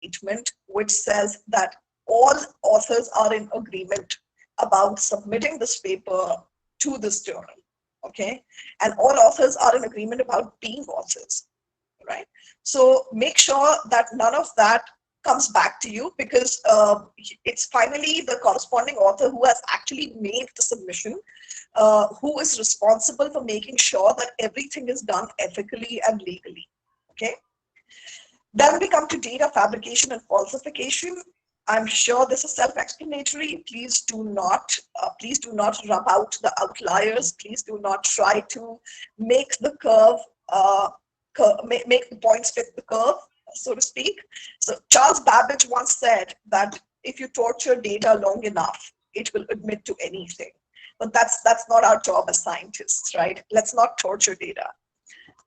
statement which says that all authors are in agreement about submitting this paper to this journal, okay? And all authors are in agreement about being authors, right? So make sure that none of that comes back to you, because it's finally the corresponding author who has actually made the submission, who is responsible for making sure that everything is done ethically and legally, okay? Then we come to data fabrication and falsification. I'm sure this is self-explanatory. Please do not rub out the outliers. Please do not try to make the make the points fit the curve, so to speak. So Charles Babbage once said that if you torture data long enough, it will admit to anything. But that's not our job as scientists, right? Let's not torture data.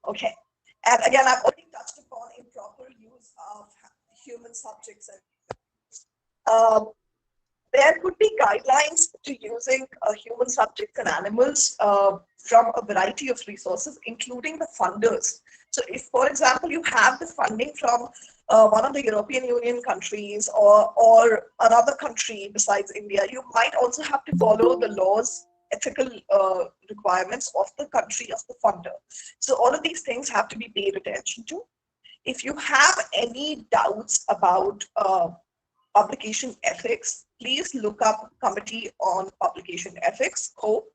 Okay. And again, I've already touched upon improper use of human subjects. And there could be guidelines to using human subjects and animals from a variety of resources, including the funders. So if, for example, you have the funding from one of the European Union countries or another country besides India, you might also have to follow the laws, ethical requirements of the country of the funder. So all of these things have to be paid attention to. If you have any doubts about publication ethics, please look up Committee on Publication Ethics, COPE.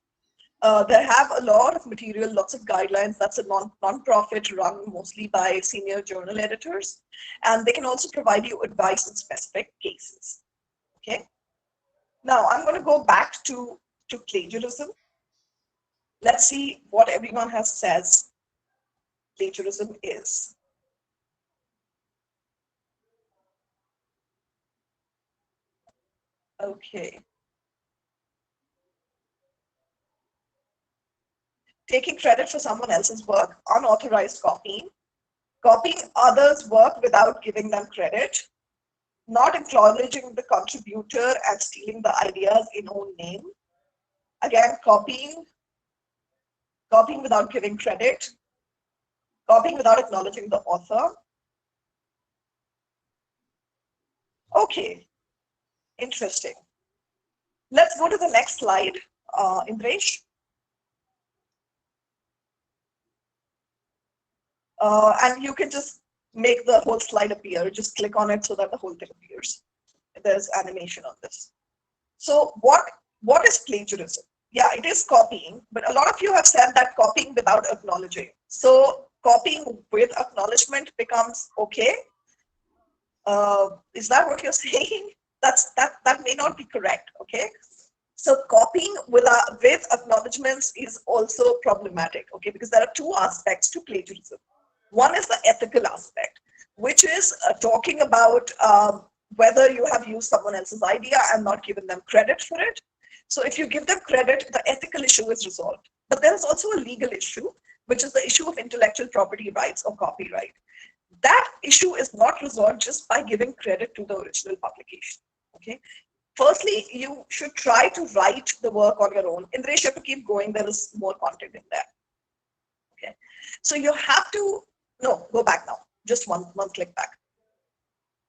They have a lot of material, lots of guidelines. That's a non-profit run mostly by senior journal editors. And they can also provide you advice in specific cases. Okay. Now I'm going to go back to plagiarism. Let's see what everyone has says plagiarism is. Okay. Taking credit for someone else's work, unauthorized copying others' work without giving them credit, not acknowledging the contributor and stealing the ideas in own name. Again, copying without giving credit, copying without acknowledging the author. Okay, interesting. Let's go to the next slide, Indresh. And you can just make the whole slide appear. Just click on it so that the whole thing appears. There's animation on this. So what is plagiarism? Yeah, it is copying, but a lot of you have said that copying without acknowledging. So copying with acknowledgement becomes okay. Is that what you're saying? That may not be correct. Okay. So copying with acknowledgements is also problematic. Okay, because there are two aspects to plagiarism. One is the ethical aspect, which is talking about whether you have used someone else's idea and not given them credit for it. So if you give them credit, the ethical issue is resolved. But there is also a legal issue, which is the issue of intellectual property rights or copyright. That issue is not resolved just by giving credit to the original publication. Okay. Firstly, you should try to write the work on your own. Indresh, you have to keep going. There is more content in there. Okay. So you have to, no, go back now. Just one click back.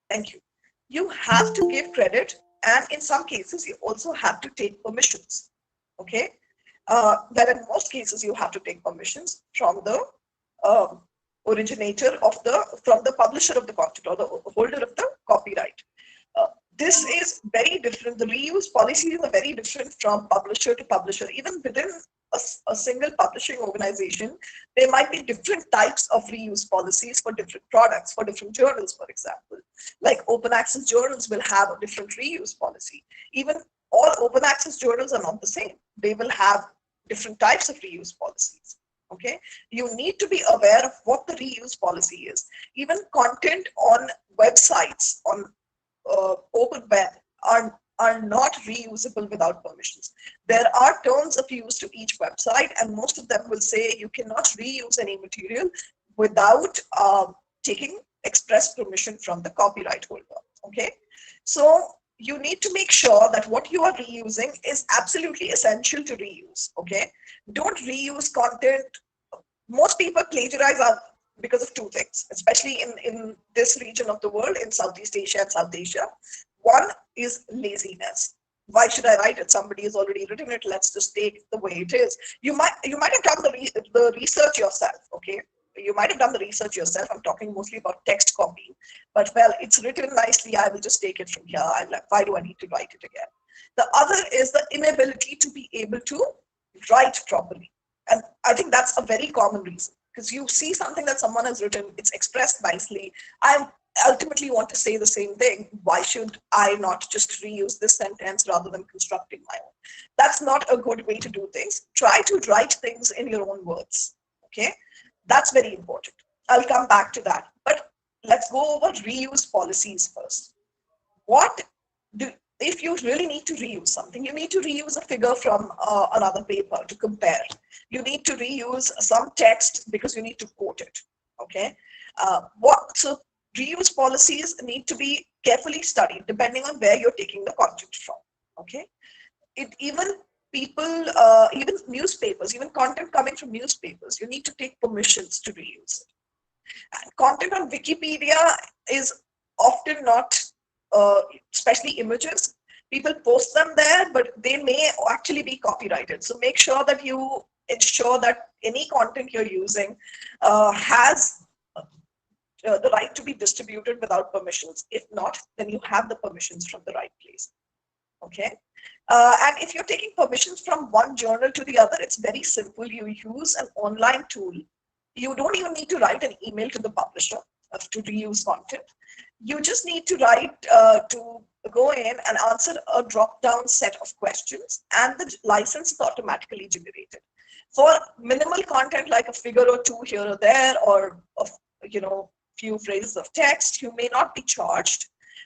Thank you. You have to give credit, and in some cases, you also have to take permissions. Okay. That in most cases, you have to take permissions from the originator from the publisher of the content or the holder of the copyright. This is very different. The reuse policies are very different from publisher to publisher. Even within a single publishing organization, there might be different types of reuse policies for different products, for different journals, for example. Like open access journals will have a different reuse policy. Even all open access journals are not the same. They will have different types of reuse policies. Okay, you need to be aware of what the reuse policy is. Even content on websites, on open web are not reusable without permissions. There are terms of use to each website, and most of them will say you cannot reuse any material without taking express permission from the copyright holder. Okay, so you need to make sure that what you are reusing is absolutely essential to reuse. Okay, don't reuse content. Most people plagiarize because of two things, especially in this region of the world, in Southeast Asia and South Asia. One is laziness. Why should I write it? Somebody has already written it. Let's just take the way it is. You might have done the research yourself. Okay, you might have done the research yourself. I'm talking mostly about text copy, but well, it's written nicely. I will just take it from here. I'm like, why do I need to write it again? The other is the inability to be able to write properly, and I think that's a very common reason, because you see something that someone has written, it's expressed nicely. I ultimately want to say the same thing. Why should I not just reuse this sentence rather than constructing my own? That's not a good way to do things. Try to write things in your own words. Okay, that's very important. I'll come back to that. But let's go over reuse policies first. What do if you really need to reuse something, you need to reuse a figure from another paper to compare. You need to reuse some text because you need to quote it. Okay, so reuse policies need to be carefully studied depending on where you're taking the content from. Okay, even people, even newspapers, even content coming from newspapers, you need to take permissions to reuse it. And content on Wikipedia is often not, especially images. People post them there, but they may actually be copyrighted. So make sure that you ensure that any content you're using has the right to be distributed without permissions. If not, then you have the permissions from the right place. Okay. And if you're taking permissions from one journal to the other, it's very simple. You use an online tool. You don't even need to write an email to the publisher to reuse content. You just need to write to go in and answer a drop-down set of questions, and the license is automatically generated. For minimal content like a figure or two here or there, or few phrases of text, you may not be charged.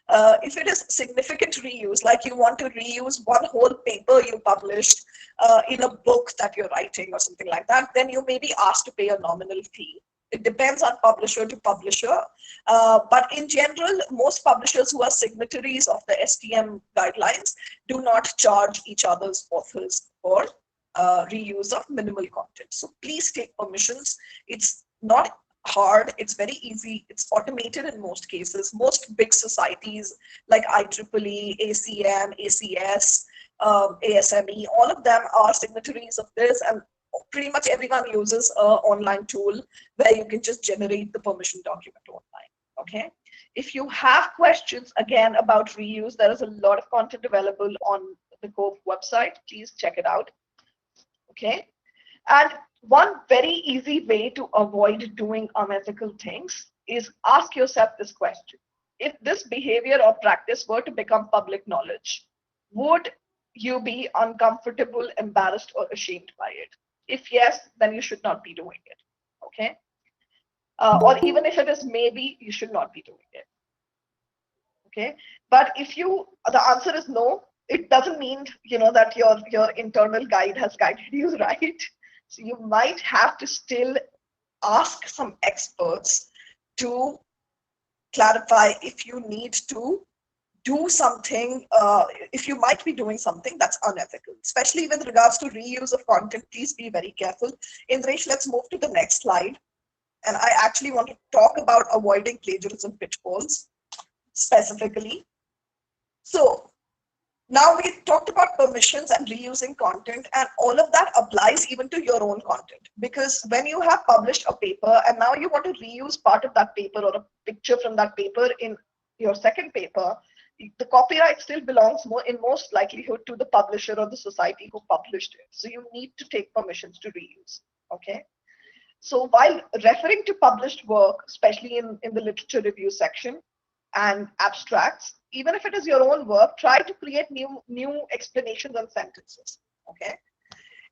If it is significant reuse, like you want to reuse one whole paper you published in a book that you're writing or something like that, then you may be asked to pay a nominal fee. It depends on publisher to publisher. But in general, most publishers who are signatories of the STM guidelines do not charge each other's authors for reuse of minimal content. So please take permissions. It's not hard, it's very easy, it's automated in most cases. Most big societies like IEEE, ACM, ACS, ASME, all of them are signatories of this, and pretty much everyone uses an online tool where you can just generate the permission document online. Okay, if you have questions again about reuse, there is a lot of content available on the Cove website. Please check it out. Okay, and one very easy way to avoid doing unethical things is ask yourself this question: if this behavior or practice were to become public knowledge, would you be uncomfortable, embarrassed, or ashamed by it? If yes, then you should not be doing it. Okay, or even if it is maybe, you should not be doing it. Okay, but if the answer is no, it doesn't mean that your internal guide has guided you right. So you might have to still ask some experts to clarify if you need to do something, if you might be doing something that's unethical, especially with regards to reuse of content. Please be very careful. Indresh, let's move to the next slide. And I actually want to talk about avoiding plagiarism pitfalls specifically. So now we talked about permissions and reusing content, and all of that applies even to your own content. Because when you have published a paper and now you want to reuse part of that paper or a picture from that paper in your second paper, the copyright still belongs in most likelihood to the publisher or the society who published it. So you need to take permissions to reuse. Okay. So while referring to published work, especially in the literature review section and abstracts, even if it is your own work, try to create new explanations and sentences. Okay.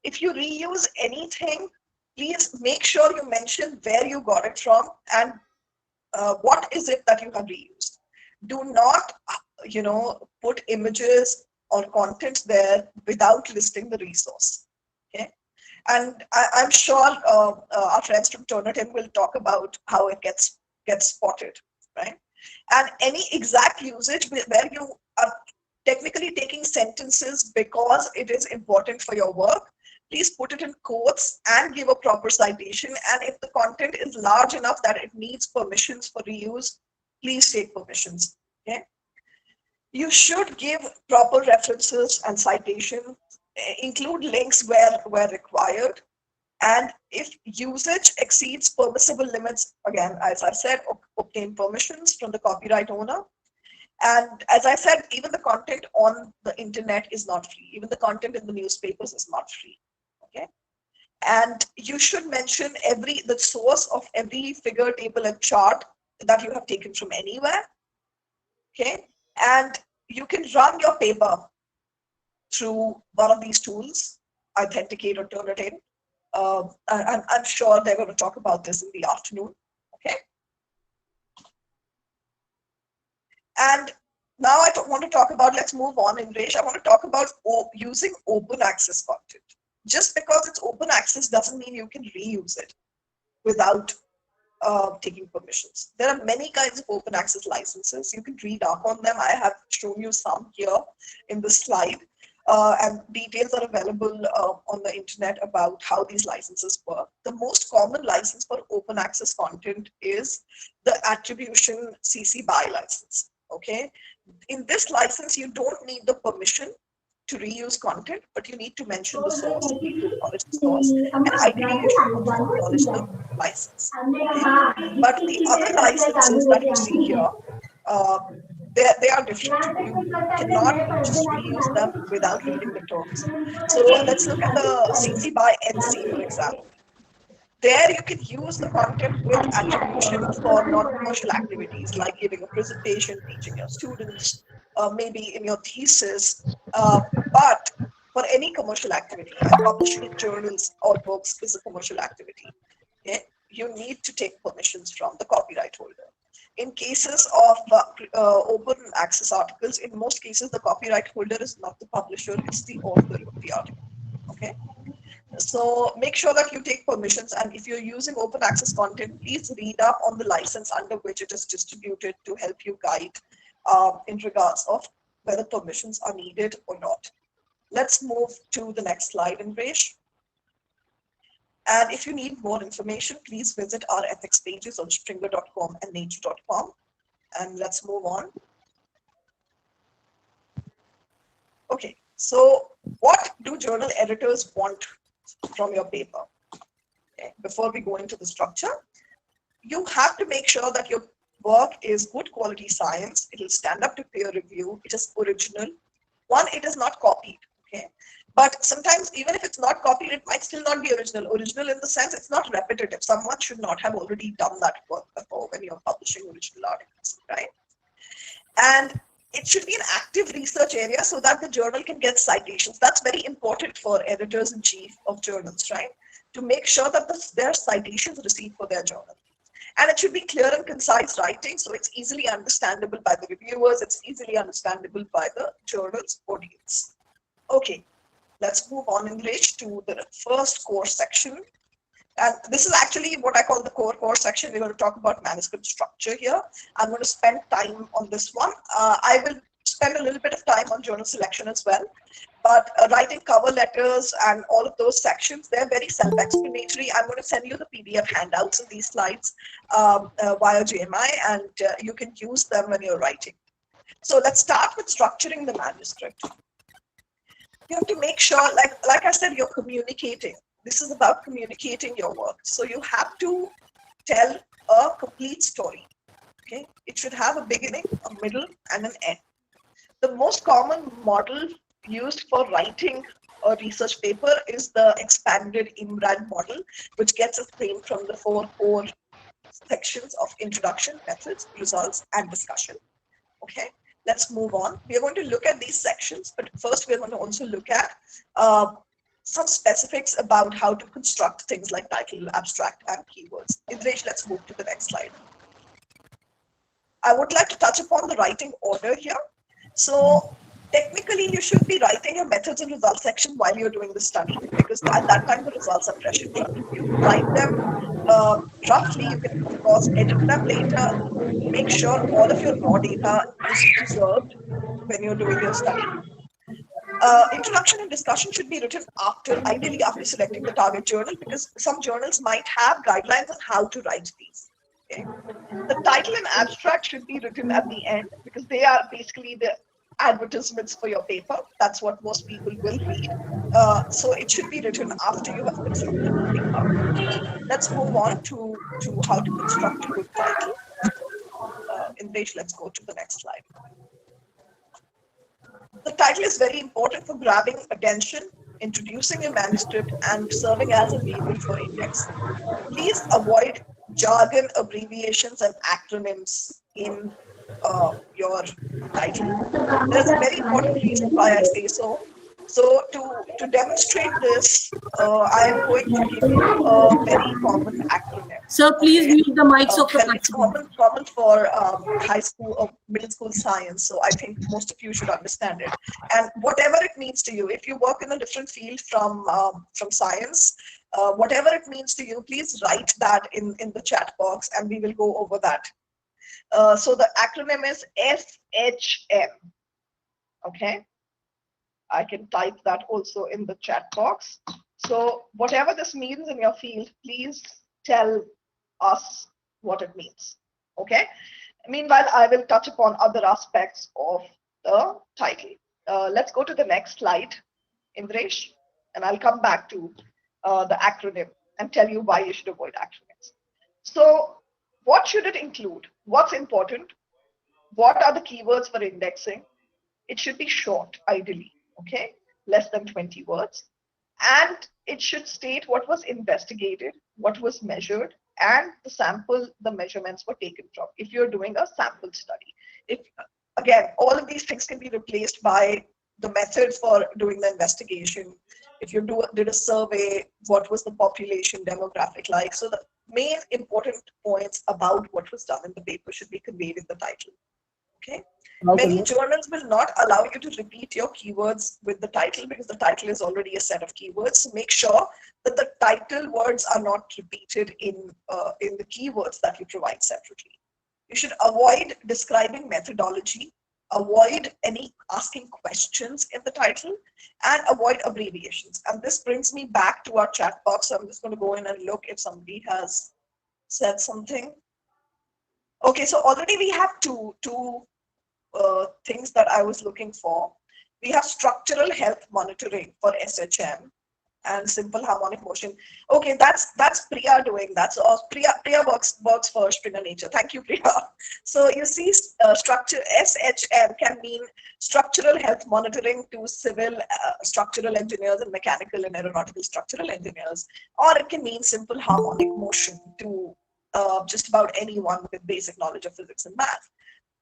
If you reuse anything, please make sure you mention where you got it from and what is it that you have reused. Do not, put images or content there without listing the resource. Okay. And I'm sure our friends from Turnitin will talk about how it gets spotted, right? And any exact usage where you are technically taking sentences because it is important for your work, please put it in quotes and give a proper citation. And if the content is large enough that it needs permissions for reuse, please take permissions. Okay. You should give proper references and citation, include links where required. And if usage exceeds permissible limits, again, as I said, obtain permissions from the copyright owner. And as I said, even the content on the internet is not free. Even the content in the newspapers is not free. Okay. And you should mention the source of every figure, table, and chart that you have taken from anywhere. Okay. And you can run your paper through one of these tools, Authenticate or Turnitin. I'm sure they're going to talk about this in the afternoon. Okay. And now I want to talk about, let's move on in Resh. I want to talk about using open access content. Just because it's open access doesn't mean you can reuse it without taking permissions. There are many kinds of open access licenses. You can read up on them. I have shown you some here in the slide. And details are available on the internet about how these licenses work. The most common license for open access content is the attribution CC BY license. Okay. In this license, you don't need the permission to reuse content, but you need to mention the source, you need to acknowledge the source, and ideally you should also acknowledge the license. Okay? But the other licenses that you see here, they are different. You cannot just reuse them without reading the terms. So let's look at the CC BY NC, for example. There you can use the content with attribution for non-commercial activities like giving a presentation, teaching your students, maybe in your thesis, but for any commercial activity, and publishing in journals or books is a commercial activity. Okay? You need to take permissions from the copyright holder. In cases of open access articles, in most cases, the copyright holder is not the publisher, it's the author of the article. Okay. So make sure that you take permissions, and if you're using open access content, please read up on the license under which it is distributed to help you guide in regards of whether permissions are needed or not. Let's move to the next slide, Imresh. And if you need more information, please visit our ethics pages on stringer.com and nature.com. And let's move on. Okay, so what do journal editors want from your paper? Okay. Before we go into the structure, you have to make sure that your work is good quality science. It will stand up to peer review. It is original. One, it is not copied. Okay, but sometimes even if it's not copied, it might still not be original. Original in the sense it's not repetitive. Someone should not have already done that work before when you're publishing original articles, right? And it should be an active research area so that the journal can get citations. That's very important for editors-in-chief of journals, right? To make sure that there are citations received for their journal. And it should be clear and concise writing, so it's easily understandable by the reviewers, it's easily understandable by the journal's audience. Okay, let's move on in English to the first core section. And this is actually what I call the core section. We're going to talk about manuscript structure here. I'm going to spend time on this one. I will spend a little bit of time on journal selection as well. But writing cover letters and all of those sections, they're very self-explanatory. I'm going to send you the PDF handouts of these slides via JMI, and you can use them when you're writing. So let's start with structuring the manuscript. You have to make sure, like I said, you're communicating. This is about communicating your work. So you have to tell a complete story. Okay, it should have a beginning, a middle, and an end. The most common model used for writing a research paper is the expanded IMRAD model, which gets its name from the 4 core sections of introduction, methods, results, and discussion. Okay, let's move on. We are going to look at these sections, but first we're going to also look at some specifics about how to construct things like title, abstract, and keywords. Indresh, let's move to the next slide. I would like to touch upon the writing order here. So technically, you should be writing your methods and results section while you're doing the study, because at that time the results are fresh in front of you. Write them roughly. You can, of course, edit them later. Make sure all of your raw data is preserved when you're doing your study. Introduction and discussion should be written after, ideally after selecting the target journal, because some journals might have guidelines on how to write these. Okay. The title and abstract should be written at the end because they are basically the advertisements for your paper. That's what most people will read. So it should be written after you have constructed the paper. Let's move on to how to construct a good title. Indresh, let's go to the next slide. The title is very important for grabbing attention, introducing a manuscript, and serving as a label for indexing. Please avoid jargon, abbreviations, and acronyms in your title. There's a very important reason why I say so. So to demonstrate this, I am going to give you a very common acronym. Sir, please Okay. mute the mics of the Well, it's participants. common for high school or middle school science. So I think most of you should understand it. And whatever it means to you, if you work in a different field from science, whatever it means to you, please write that in the chat box, and we will go over that. So the acronym is SHM. Okay. I can type that also in the chat box. So whatever this means in your field, please tell us what it means. Okay. Meanwhile, I will touch upon other aspects of the title. Let's go to the next slide, Indresh, and I'll come back to the acronym and tell you why you should avoid acronyms. So what should it include? What's important? What are the keywords for indexing? It should be short, ideally, okay? Less than 20 words. And it should state what was investigated, what was measured, and the sample the measurements were taken from, if you're doing a sample study. If again, all of these things can be replaced by the method for doing the investigation. If you did a survey, what was the population demographic like? So the main important points about what was done in the paper should be conveyed in the title. Okay. Many journals will not allow you to repeat your keywords with the title because the title is already a set of keywords. So make sure that the title words are not repeated in the keywords that you provide separately. You should avoid describing methodology, avoid any asking questions in the title, and avoid abbreviations. And this brings me back to our chat box. So I'm just going to go in and look if somebody has said something. Okay, so already we have two things that I was looking for. We have structural health monitoring for SHM and simple harmonic motion. Okay, that's Priya doing that. So Priya works for Springer Nature. Thank you, Priya. So you see, structure SHM can mean structural health monitoring to civil structural engineers and mechanical and aeronautical structural engineers, or it can mean simple harmonic motion to just about anyone with basic knowledge of physics and math.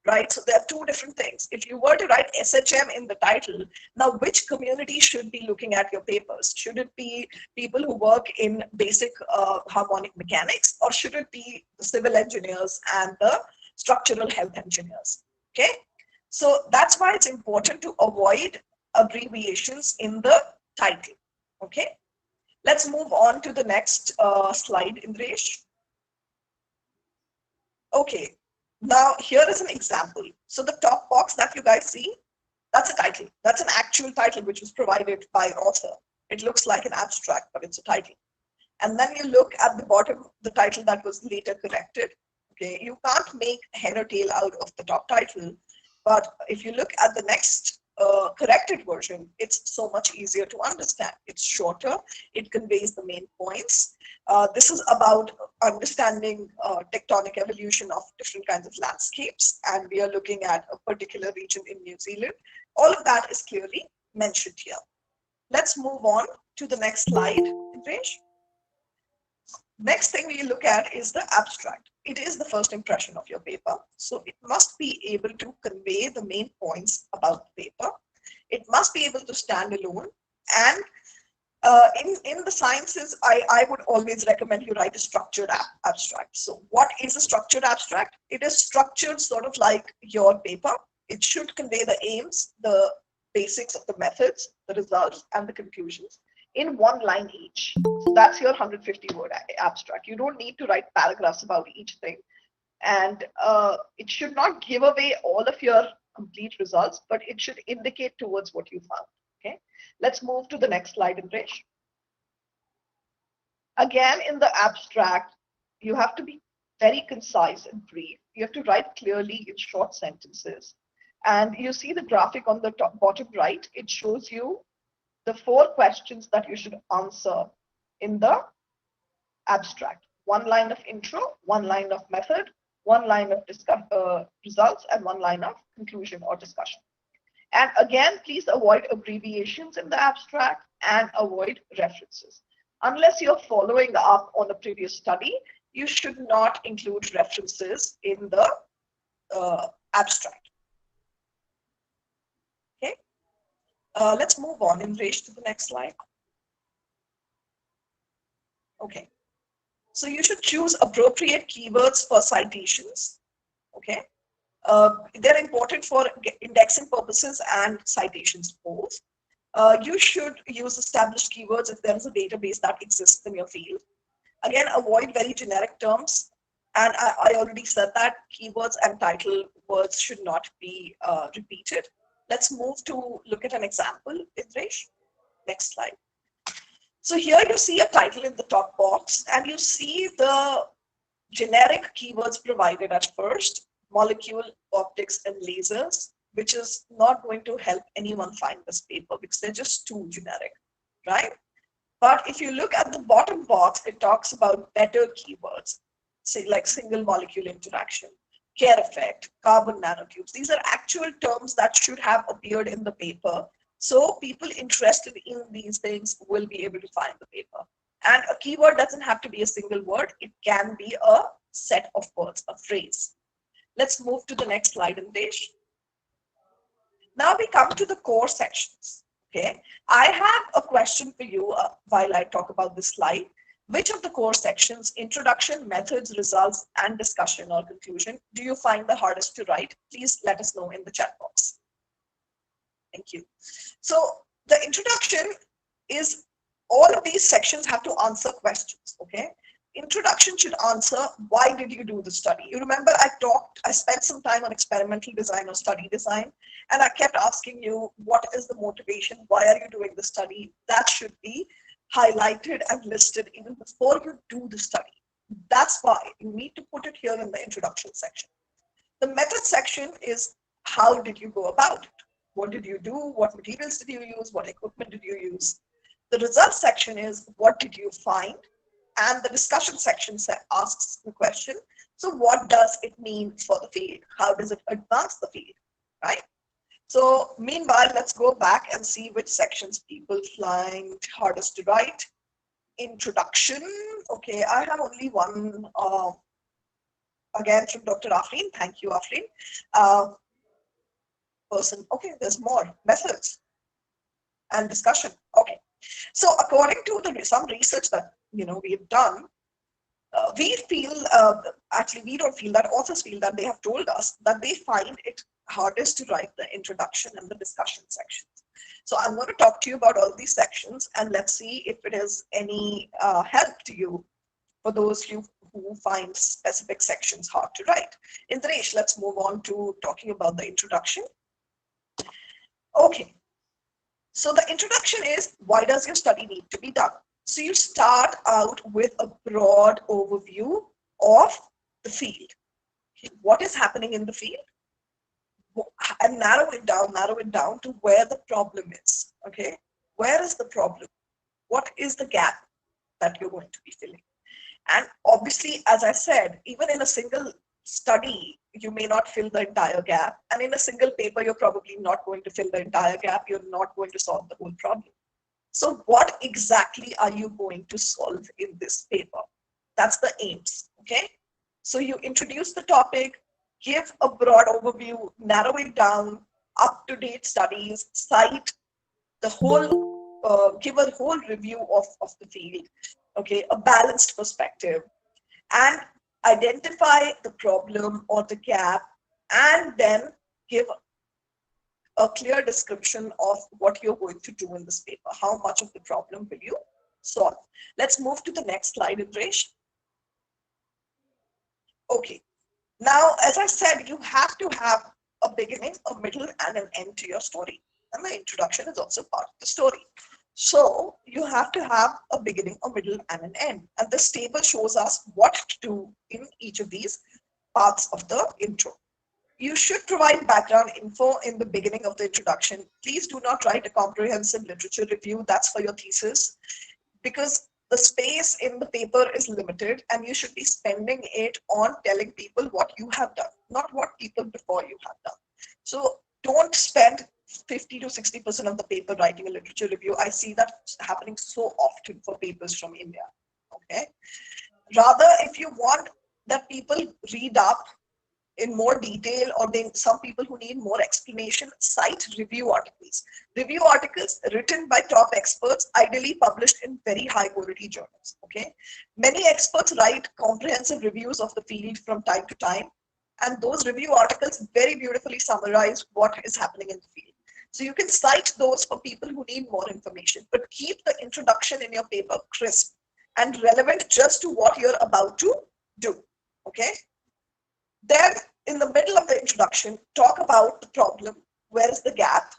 Right, so there are two different things. If you were to write SHM in the title, now which community should be looking at your papers? Should it be people who work in basic harmonic mechanics, or should it be the civil engineers and the structural health engineers? Okay, so that's why it's important to avoid abbreviations in the title. Okay, let's move on to the next slide, Indresh. Okay. Now, here is an example. So the top box that you guys see, that's a title. That's an actual title which was provided by an author. It looks like an abstract, but it's a title. And then you look at the bottom, the title that was later corrected. Okay, you can't make head or tail out of the top title, but if you look at the next corrected version, it's so much easier to understand. It's shorter. It conveys the main points. This is about understanding tectonic evolution of different kinds of landscapes, and we are looking at a particular region in New Zealand. All of that is clearly mentioned here. Let's move on to the next slide, Indresh. Next thing we look at is the abstract. It is the first impression of your paper, so it must be able to convey the main points about the paper. It must be able to stand alone, and in the sciences, I would always recommend you write a structured abstract. So what is a structured abstract? It is structured sort of like your paper. It should convey the aims, the basics of the methods, the results, and the conclusions in one line each. So that's your 150-word abstract. You don't need to write paragraphs about each thing. And it should not give away all of your complete results, but it should indicate towards what you found. Okay, let's move to the next slide, Imresh. Again, in the abstract, you have to be very concise and brief. You have to write clearly in short sentences. And you see the graphic on the top, bottom right, it shows you the 4 questions that you should answer in the abstract. 1 line of intro, 1 line of method, 1 line of results, and 1 line of conclusion or discussion. And again, please avoid abbreviations in the abstract and avoid references. Unless you're following up on a previous study, you should not include references in the abstract. Okay, let's move on in relation to the next slide. Okay, so you should choose appropriate keywords for citations. Okay, they're important for indexing purposes and citations both. You should use established keywords if there is a database that exists in your field. Again, avoid very generic terms. And I already said that keywords and title words should not be repeated. Let's move to look at an example, Idresh. Next slide. So here you see a title in the top box, and you see the generic keywords provided at first: molecule, optics, and lasers, which is not going to help anyone find this paper because they're just too generic, right? But if you look at the bottom box, it talks about better keywords, say like single molecule interaction, care effect, carbon nanotubes. These are actual terms that should have appeared in the paper. So people interested in these things will be able to find the paper. And a keyword doesn't have to be a single word. It can be a set of words, a phrase. Let's move to the next slide, Andesh. Now we come to the core sections. Okay, I have a question for you while I talk about this slide. Which of the core sections, introduction, methods, results, and discussion or conclusion, do you find the hardest to write? Please let us know in the chat box. Thank you. So the introduction is, all of these sections have to answer questions, okay? Introduction should answer, why did you do the study? You remember I spent some time on experimental design or study design, and I kept asking you, what is the motivation? Why are you doing the study? That should be highlighted and listed even before you do the study. That's why you need to put it here in the introduction section. The method section is, how did you go about it? What did you do? What materials did you use? What equipment did you use? The results section is, what did you find? And the discussion section asks the question, so what does it mean for the field? How does it advance the field, right? So meanwhile, let's go back and see which sections people find hardest to write. Introduction. Okay, I have only one, again from Dr. Afreen. Thank you, Afreen. Person. Okay, there's more. Methods and discussion. Okay. So according to some research that we have done, we feel, actually we don't feel that, authors feel that they have told us that they find it hardest to write the introduction and the discussion sections. So I'm going to talk to you about all these sections, and let's see if it is any help to you for those who find specific sections hard to write. Indresh, let's move on to talking about the introduction. Okay. So the introduction is, why does your study need to be done? So you start out with a broad overview of the field. Okay, what is happening in the field? And narrow it down to where the problem is. Okay, where is the problem? What is the gap that you're going to be filling? And obviously, as I said, even in a single study, you may not fill the entire gap. And in a single paper, you're probably not going to fill the entire gap. You're not going to solve the whole problem. So what exactly are you going to solve in this paper? That's the aims, okay? So you introduce the topic, give a broad overview, narrow it down, up-to-date studies, cite the whole, give a whole review of the field, okay? A balanced perspective, and identify the problem or the gap, and then give a clear description of what you're going to do in this paper. How much of the problem will you solve? Let's move to the next slide, Indresh. Okay. Now, as I said, you have to have a beginning, a middle, and an end to your story. and the introduction is also part of the story. So you have to have a beginning, a middle, and an end. And this table shows us what to do in each of these parts of the intro. You should provide background info in the beginning of the introduction. Please do not write a comprehensive literature review. That's for your thesis, because the space in the paper is limited and you should be spending it on telling people what you have done, not what people before you have done. So don't spend 50 to 60% of the paper writing a literature review. I see that happening so often for papers from India. Okay. Rather, if you want that people read up in more detail, or some people who need more explanation, cite review articles. Review articles written by top experts, ideally published in very high quality journals. Okay, many experts write comprehensive reviews of the field from time to time, and those review articles very beautifully summarize what is happening in the field. So you can cite those for people who need more information, but keep the introduction in your paper crisp and relevant just to what you're about to do. Okay. Then, in the middle of the introduction, talk about the problem. Where is the gap?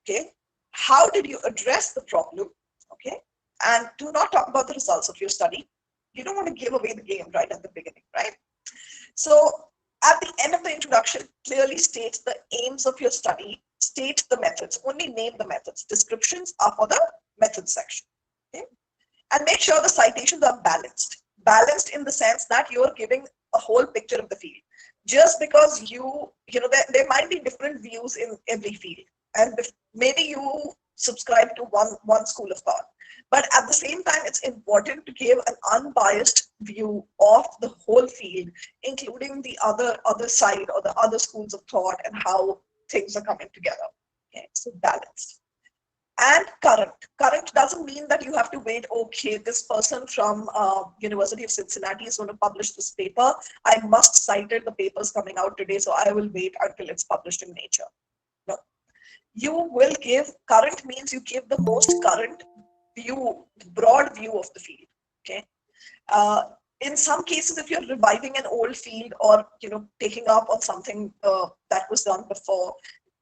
Okay. How did you address the problem? Okay. And do not talk about the results of your study. You don't want to give away the game right at the beginning, right? So, at the end of the introduction, clearly state the aims of your study, state the methods, only name the methods. Descriptions are for the methods section. Okay. And make sure the citations are balanced. Balanced in the sense that you're giving a whole picture of the field. Just because there might be different views in every field, and maybe you subscribe to one school of thought, but at the same time, it's important to give an unbiased view of the whole field, including the other side or the other schools of thought and how things are coming together. Okay, so balanced. And current doesn't mean that you have to wait. Okay, this person from University of Cincinnati is going to publish this paper. I must cite it. The paper's coming out today, so I will wait until it's published in Nature. No, you will give current means you give the most current view, broad view of the field. Okay. In some cases, if you're reviving an old field or taking up on something that was done before,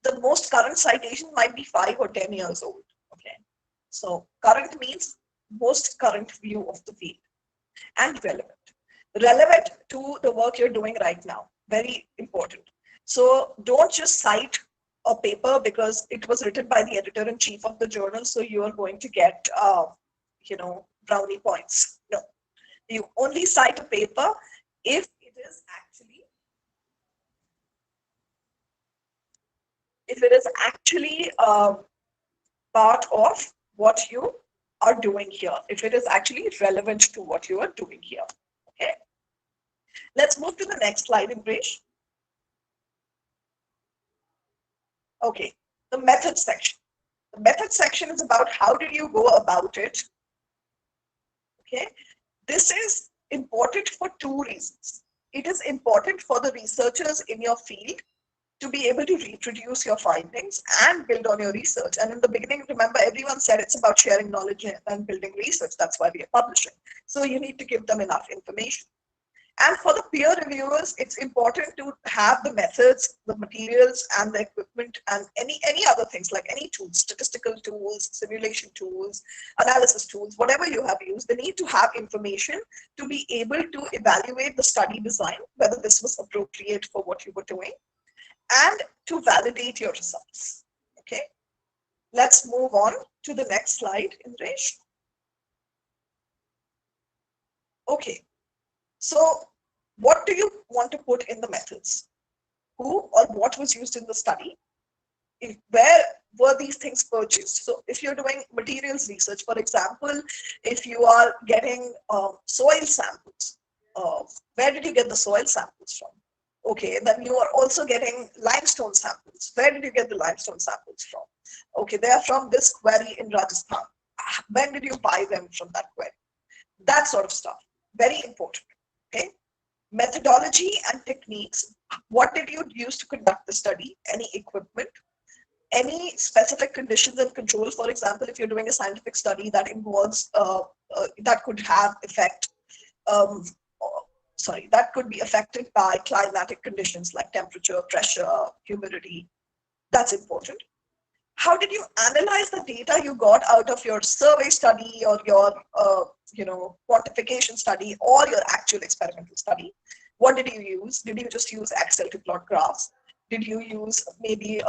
the most current citation might be 5 or 10 years old. Okay, so current means most current view of the field, and relevant to the work you're doing right now. Very important. So don't just cite a paper because it was written by the editor-in-chief of the journal, so you are going to get brownie points. No, you only cite a paper if it is actually part of what you are doing here, if it is actually relevant to what you are doing here. Okay, let's move to the next slide, Imresh. Okay, the method section. The method section is about how do you go about it. Okay, this is important for two reasons. It is important for the researchers in your field to be able to reproduce your findings and build on your research. And in the beginning, remember, everyone said it's about sharing knowledge and building research. That's why we are publishing. So you need to give them enough information. And for the peer reviewers, it's important to have the methods, the materials, and the equipment, and any other things like any tools, statistical tools, simulation tools, analysis tools, whatever you have used. They need to have information to be able to evaluate the study design, whether this was appropriate for what you were doing, and to validate your results. Okay, let's move on to the next slide, Indresh. Okay, so what do you want to put in the methods? Who or what was used in the study? Where were these things purchased? So if you're doing materials research, for example, if you are getting soil samples, where did you get the soil samples from? Okay, then you are also getting limestone samples. Where did you get the limestone samples from? Okay, they are from this quarry in Rajasthan. When did you buy them from that quarry? That sort of stuff. Very important. Okay. Methodology and techniques. What did you use to conduct the study? Any equipment? Any specific conditions and controls? For example, if you're doing a scientific study that involves, that could have effect, that could be affected by climatic conditions like temperature, pressure, humidity. That's important. how did you analyze the data you got out of your survey study or your quantification study or your actual experimental study? What did you use? Did you just use Excel to plot graphs? Did you use maybe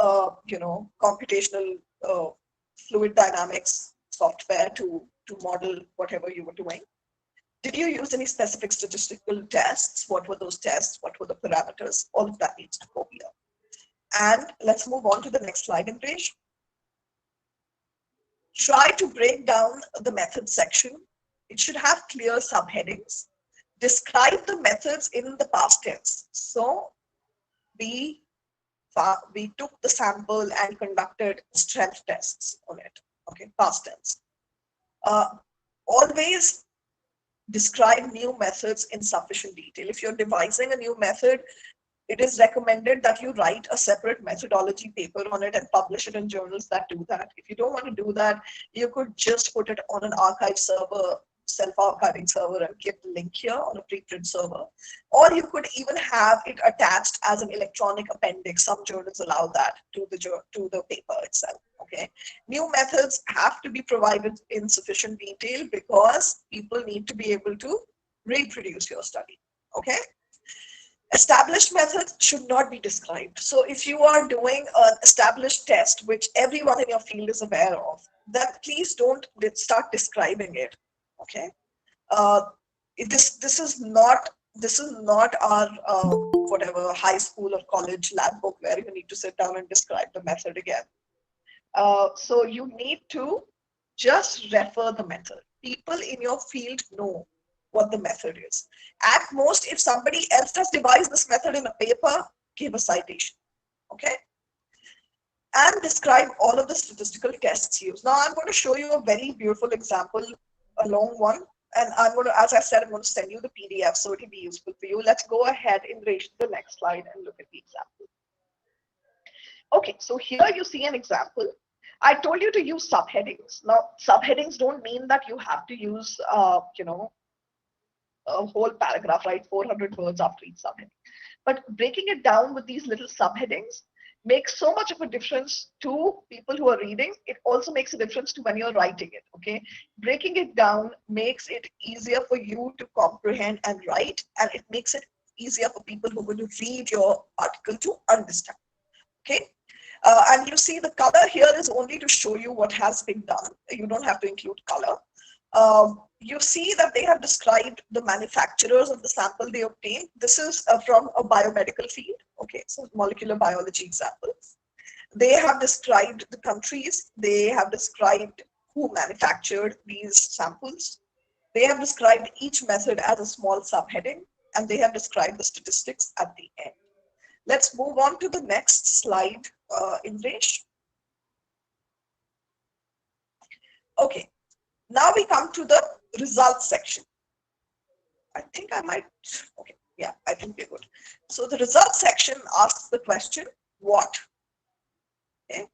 computational fluid dynamics software to model whatever you were doing? Did you use any specific statistical tests? What were those tests? What were the parameters? All of that needs to go here. And let's move on to the next slide, Imresh. Try to break down the method section. It should have clear subheadings. Describe the methods in the past tense. So we took the sample and conducted strength tests on it. Okay, past tense. Always describe new methods in sufficient detail. If you're devising a new method, it is recommended that you write a separate methodology paper on it and publish it in journals that do that. If you don't want to do that, you could just put it on an archive server, self-archiving server, and give the link here on a preprint server. Or you could even have it attached as an electronic appendix. Some journals allow that to the paper itself. Okay. New methods have to be provided in sufficient detail because people need to be able to reproduce your study. Okay. Established methods should not be described. So if you are doing an established test, which everyone in your field is aware of, then please don't start describing it. Okay. This is not our whatever high school or college lab book where you need to sit down and describe the method again. So you need to just refer the method. People in your field know what the method is. At most, if somebody else has devised this method in a paper, give a citation. Okay. And describe all of the statistical tests used. Now I'm going to show you a very beautiful example, a long one. And I'm going to, as I said, I'm going to send you the PDF so it will be useful for you. Let's go ahead in relation to the next slide and look at the example. Okay, so here you see an example. I told you to use subheadings. Now, subheadings don't mean that you have to use, a whole paragraph, right? 400 words after each subheading. But breaking it down with these little subheadings makes so much of a difference to people who are reading. It also makes a difference to when you're writing it, okay? Breaking it down makes it easier for you to comprehend and write, and it makes it easier for people who are going to read your article to understand, okay? And you see the color here is only to show you what has been done. You don't have to include color. You see that they have described the manufacturers of the sample they obtained. This is from a biomedical field. Okay, so molecular biology example. They have described the countries. They have described who manufactured these samples. They have described each method as a small subheading, and they have described the statistics at the end. Let's move on to the next slide, Indresh. Okay, now we come to the results section. I think I might, okay, yeah, I think we're good. So the results section asks the question, what? Okay.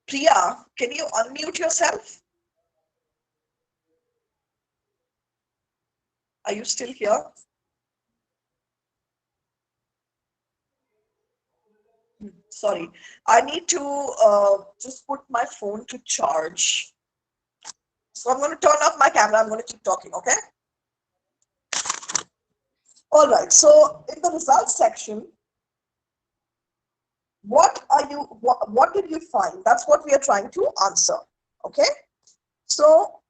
Priya, can you unmute yourself? Are you still here? Sorry, I need to just put my phone to charge. So I'm going to turn off my camera. I'm going to keep talking, okay? All right, so in the results section, what did you find? That's what we are trying to answer, okay? So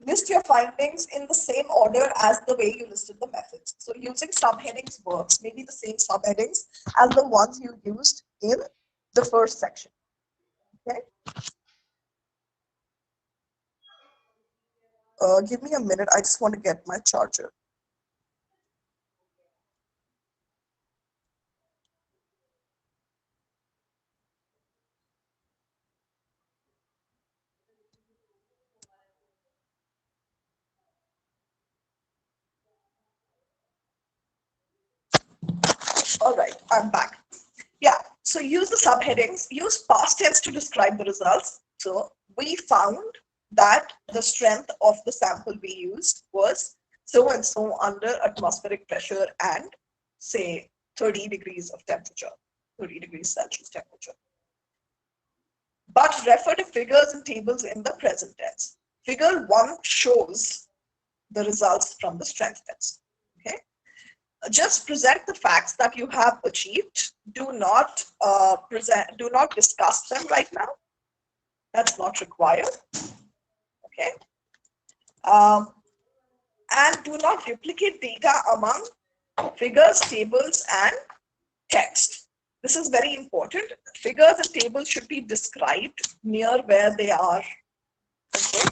list your findings in the same order as the way you listed the methods. So using subheadings works, maybe the same subheadings as the ones you used in the first section, okay? Give me a minute, I just want to get my charger. All right, I'm back. Yeah, so use the subheadings, use past tense to describe the results. So we found that the strength of the sample we used was so and so under atmospheric pressure and say 30 degrees of temperature, 30 degrees Celsius temperature. But refer to figures and tables in the present tense. Figure 1 shows the results from the strength test. Okay. Just present the facts that you have achieved. Do not discuss them right now. That's not required. Okay. And do not duplicate data among figures, tables, and text. This is very important. Figures and tables should be described near where they are. Okay.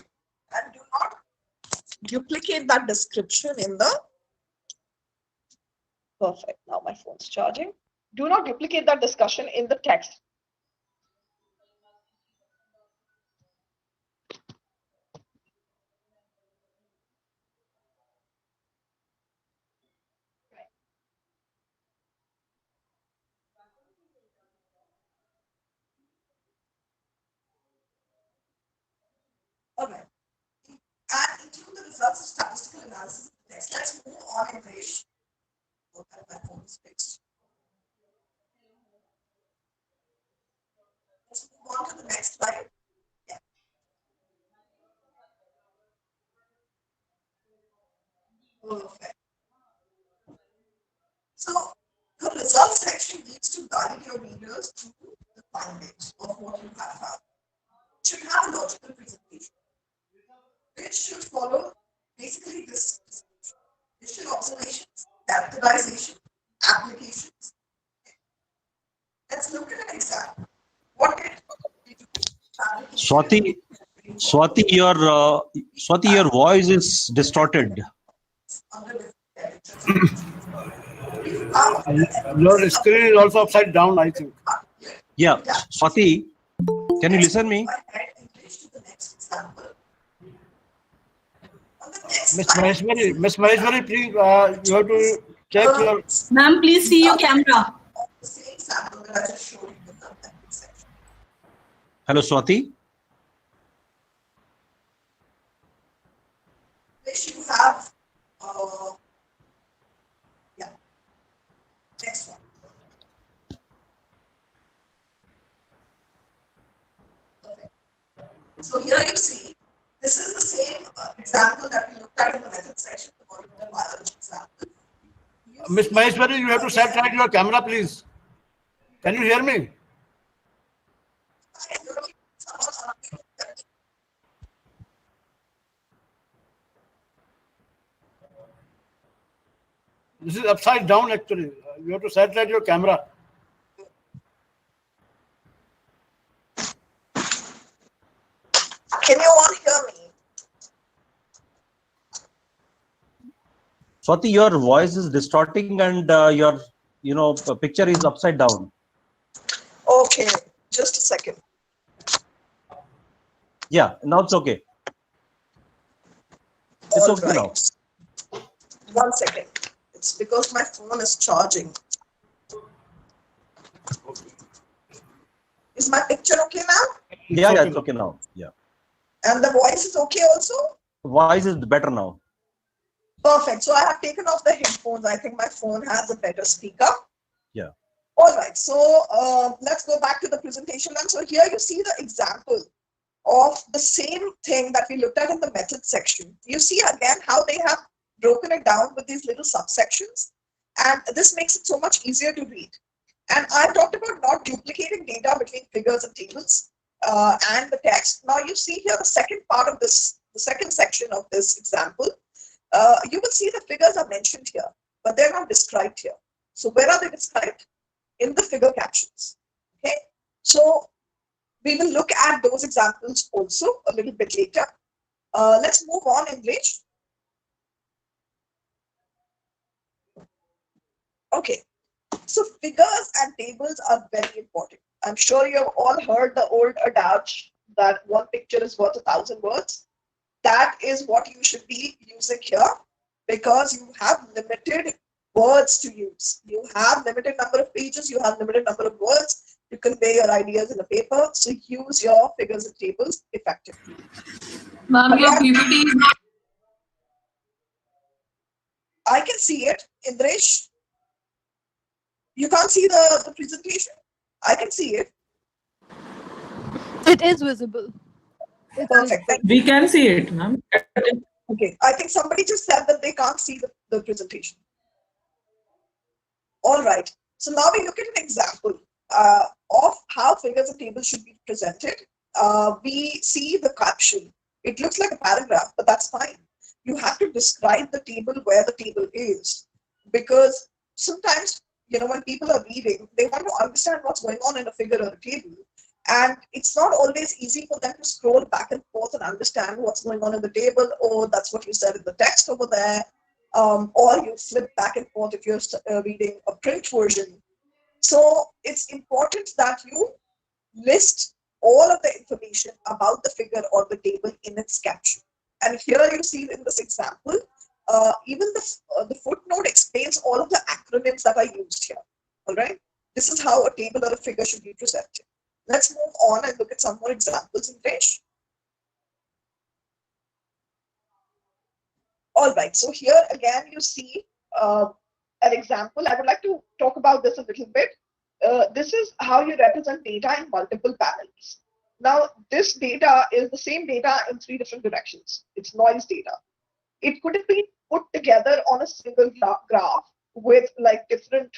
And do not duplicate that description in the perfect. Now my phone's charging. Do not duplicate that discussion in the text. Okay. And include the results of statistical analysis. Next, let's move on in page. My phone is fixed. Let's move on to the next slide. Yeah. Perfect. So the results section needs to guide your readers through the findings of what you have found. It should have a logical presentation. It should follow basically this description. It should observations, characterization, applications. Let's look at an example. What did we do? Swati, your voice is distorted. Your screen is also upside down, I think. Yeah, Swati, can you listen me? Miss Maheshwari, please, you have to check your. Ma'am, please see your camera. Hello, Swati. Which you have, yeah. Next one. Okay. So here you see, this is the same example that we looked at in the method section, the molecular biology example. Miss Maheshwari, you have to set right your camera, please. Can you hear me? This is upside down actually. You have to set right your camera. Can you all hear me? Swati, your voice is distorting and your picture is upside down. Okay, just a second. Yeah, now it's okay. It's okay now. 1 second. It's because my phone is charging. Is my picture okay now? Yeah, it's okay now. Yeah. And the voice is okay also? Voice is better now. Perfect. So I have taken off the headphones. I think my phone has a better speaker. Yeah. All right. So let's go back to the presentation. And so here you see the example of the same thing that we looked at in the method section. You see again how they have broken it down with these little subsections. And this makes it so much easier to read. And I talked about not duplicating data between figures and tables and the text. Now you see here the second part of this, the second section of this example. You will see the figures are mentioned here, but they're not described here. So where are they described? In the figure captions. Okay. So we will look at those examples also a little bit later. Let's move on, English. Okay. So figures and tables are very important. I'm sure you have all heard the old adage that one picture is worth 1,000 words. That is what you should be using here because you have limited words to use. You have limited number of pages, you have limited number of words to convey your ideas in a paper. So use your figures and tables effectively. Ma'am, your PPT is not. I can see it, Indresh. You can't see the presentation? I can see it. It is visible. It's Perfect. visible. We can see it, ma'am. Okay. I think somebody just said that they can't see the presentation. All right. So now we look at an example of how figures and tables should be presented. We see the caption. It looks like a paragraph, but that's fine. You have to describe the table where the table is, because sometimes, when people are reading, they want to understand what's going on in a figure or a table. And it's not always easy for them to scroll back and forth and understand what's going on in the table. Oh, that's what you said in the text over there. Or you flip back and forth if you're reading a print version. So it's important that you list all of the information about the figure or the table in its caption. And here you see in this example, even the footnote explains all of the acronyms that are used here. All right. This is how a table or a figure should be presented. Let's move on and look at some more examples in English. All right, so here again you see an example. I would like to talk about this a little bit. This is how you represent data in multiple panels. Now, this data is the same data in three different directions. It's noise data. It could have been put together on a single graph with like different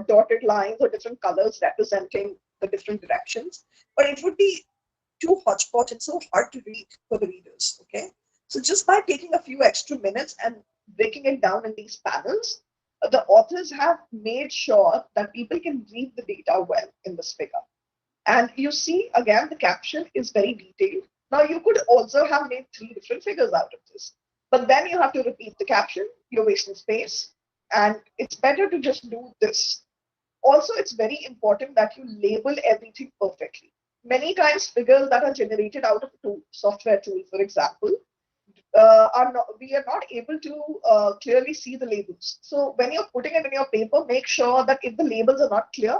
dotted lines or different colors representing the different directions, but it would be too hodgepodge and so hard to read for the readers, okay? So just by taking a few extra minutes and breaking it down in these panels, the authors have made sure that people can read the data well in this figure. And you see, again, the caption is very detailed. Now, you could also have made three different figures out of this, but then you have to repeat the caption, you're wasting space, and it's better to just do this. Also, it's very important that you label everything perfectly. Many times, figures that are generated out of a software tool, for example, we are not able to clearly see the labels. So when you're putting it in your paper, make sure that if the labels are not clear,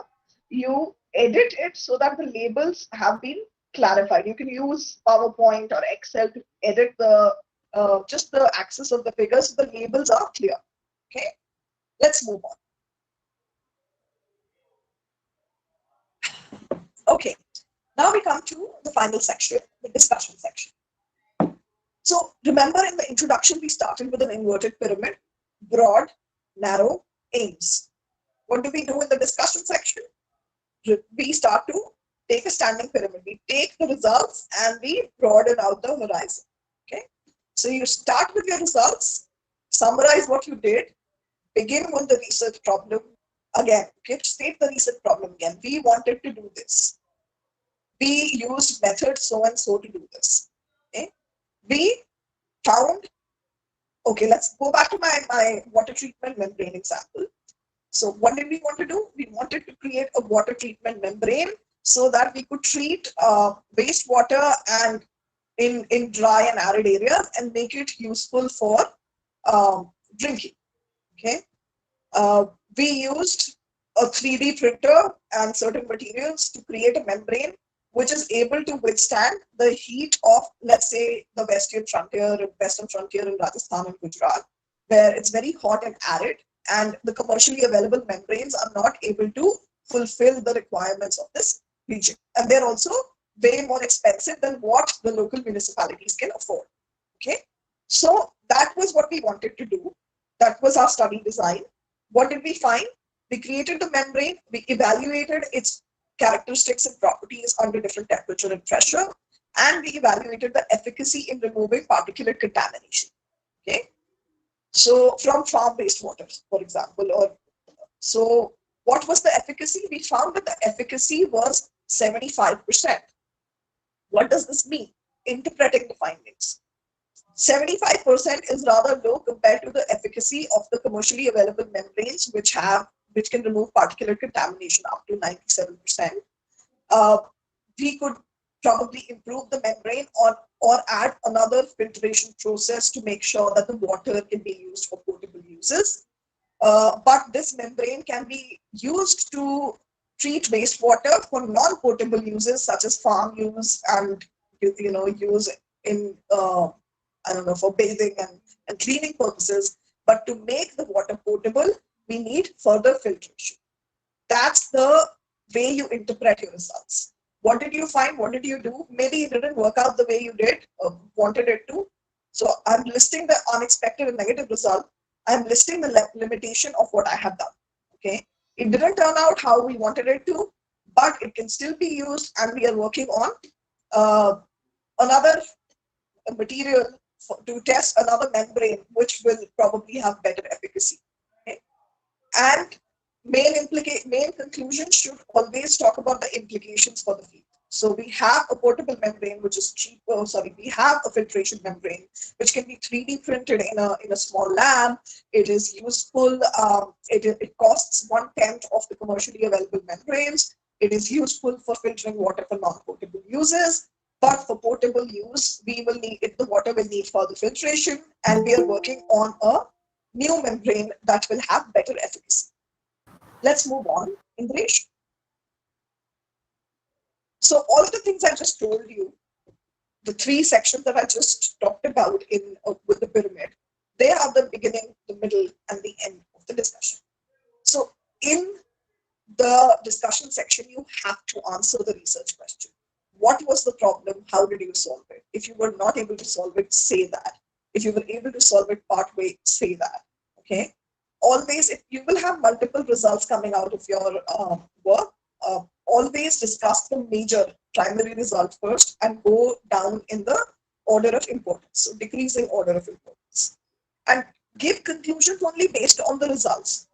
you edit it so that the labels have been clarified. You can use PowerPoint or Excel to edit the just the axis of the figures so the labels are clear. Okay, let's move on. Okay, now we come to the final section, the discussion section. So remember in the introduction, we started with an inverted pyramid, broad, narrow, aims. What do we do in the discussion section? We start to take a standing pyramid. We take the results and we broaden out the horizon. Okay. So you start with your results, summarize what you did, begin with the research problem. Again, okay, state the research problem again. We wanted to do this. We used method so and so to do this. Okay. We found, okay, let's go back to my water treatment membrane example. So what did we want to do? We wanted to create a water treatment membrane so that we could treat wastewater and in dry and arid areas and make it useful for drinking. Okay. We used a 3D printer and certain materials to create a membrane which is able to withstand the heat of, let's say, the western frontier in Rajasthan and Gujarat, where it's very hot and arid, and the commercially available membranes are not able to fulfill the requirements of this region. And they're also way more expensive than what the local municipalities can afford. Okay, so that was what we wanted to do. That was our study design. What did we find? We created the membrane, we evaluated its characteristics and properties under different temperature and pressure, and we evaluated the efficacy in removing particulate contamination. Okay, so from farm-based water, for example, so what was the efficacy? We found that the efficacy was 75%. What does this mean? Interpreting the findings. 75% is rather low compared to the efficacy of the commercially available membranes, which can remove particulate contamination up to 97%. We could probably improve the membrane or add another filtration process to make sure that the water can be used for potable uses. But this membrane can be used to treat wastewater for non-potable uses such as farm use and use in for bathing and cleaning purposes. But to make the water potable, we need further filtration. that's the way you interpret your results. What did you find? What did you do? Maybe it didn't work out the way you did wanted it to. So I'm listing the unexpected and negative result. I'm listing the limitation of what I have done. Okay, it didn't turn out how we wanted it to, but it can still be used, and we are working on another material to test another membrane, which will probably have better efficacy. Okay? And main conclusion should always talk about the implications for the field. So we have a portable membrane, which is cheap. Oh, sorry, we have a filtration membrane, which can be 3D printed in a small lab. It is useful. It costs 1/10 of the commercially available membranes. It is useful for filtering water for non-potable uses. But for potable use, we will need it. The water will need further filtration, and we are working on a new membrane that will have better efficacy. Let's move on, Indresh. So all of the things I just told you, the 3 sections that I just talked about in with the pyramid, they are the beginning, the middle, and the end of the discussion. So in the discussion section, you have to answer the research question. What was the problem? How did you solve it? If you were not able to solve it, say that. If you were able to solve it partway, say that. Okay. Always, if you will have multiple results coming out of your work, always discuss the major primary result first and go down in the order of importance, so decreasing order of importance, and give conclusions only based on the results.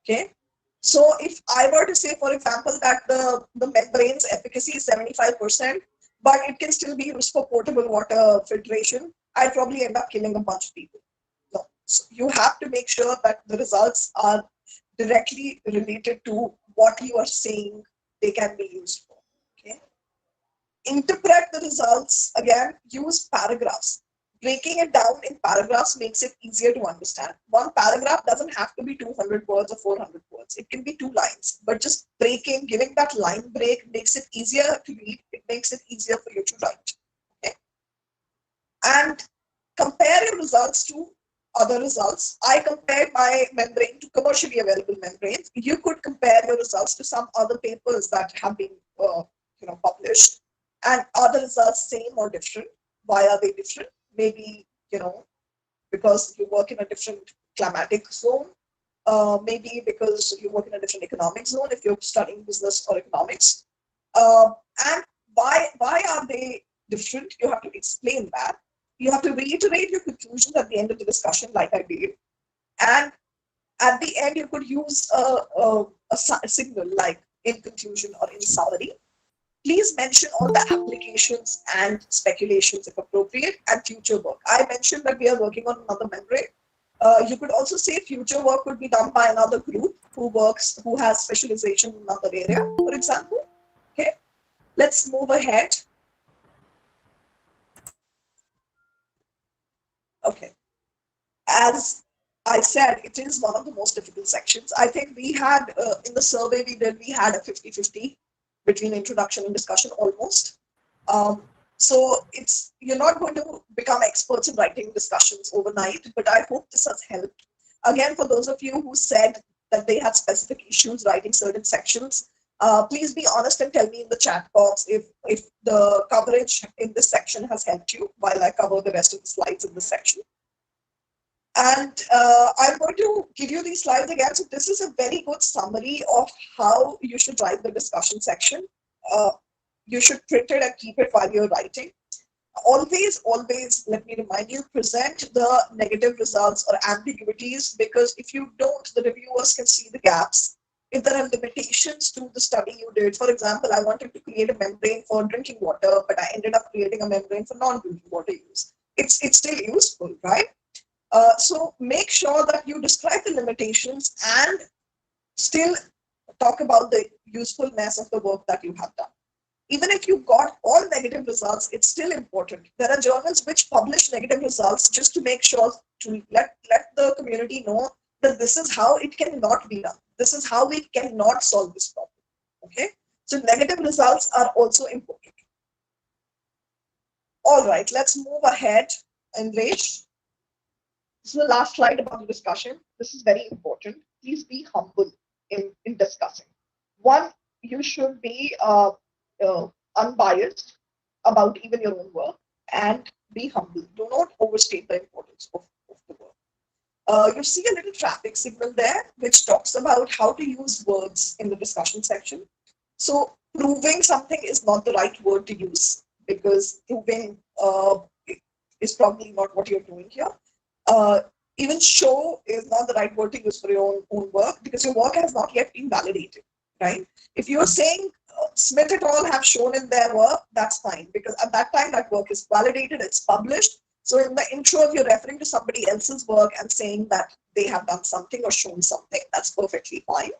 Okay. So if I were to say, for example, that the membrane's efficacy is 75%, but it can still be used for potable water filtration, I'd probably end up killing a bunch of people. No. So you have to make sure that the results are directly related to what you are saying they can be used for. Okay. Interpret the results, again, use paragraphs. Breaking it down in paragraphs makes it easier to understand. One paragraph doesn't have to be 200 words or 400 words. It can be 2 lines, but just giving that line break makes it easier to read. It makes it easier for you to write. Okay? And compare your results to other results. I compared my membrane to commercially available membranes. You could compare your results to some other papers that have been published. And are the results same or different? Why are they different? Maybe, because you work in a different climatic zone. Maybe because you work in a different economic zone if you're studying business or economics. And why are they different? You have to explain that. You have to reiterate your conclusions at the end of the discussion, like I did. And at the end, you could use a signal like in conclusion or in summary. Please mention all the applications and speculations if appropriate, and future work. I mentioned that we are working on another membrane. You could also say future work could be done by another group who has specialization in another area, for example. Okay, let's move ahead. Okay, as I said, it is one of the most difficult sections. I think we had, in the survey we had a 50-50 between introduction and discussion almost. So you're not going to become experts in writing discussions overnight, but I hope this has helped. Again, for those of you who said that they had specific issues writing certain sections, please be honest and tell me in the chat box if the coverage in this section has helped you while I cover the rest of the slides in this section. And I'm going to give you these slides again. So this is a very good summary of how you should write the discussion section. You should print it and keep it while you're writing. Always, let me remind you, present the negative results or ambiguities, because if you don't, the reviewers can see the gaps. If there are limitations to the study you did, for example, I wanted to create a membrane for drinking water, but I ended up creating a membrane for non-drinking water use. It's still useful, right? So make sure that you describe the limitations and still talk about the usefulness of the work that you have done. Even if you got all negative results, it's still important. There are journals which publish negative results just to make sure to let the community know that this is how it cannot be done. This is how we cannot solve this problem. Okay? So negative results are also important. All right, let's move ahead, Enrich. This is the last slide about the discussion. This is very important. Please be humble in discussing. One, you should be unbiased about even your own work, and be humble. Do not overstate the importance of the work. You see a little traffic signal there, which talks about how to use words in the discussion section. So proving something is not the right word to use, because proving is probably not what you're doing here. Uh, Even show is not the right word to use for your own work, because your work has not yet been validated, right? If you're saying Smith et al. Have shown in their work, that's fine, because at that time that work is validated, it's published. So in the intro, if you're referring to somebody else's work and saying that they have done something or shown something, that's perfectly fine.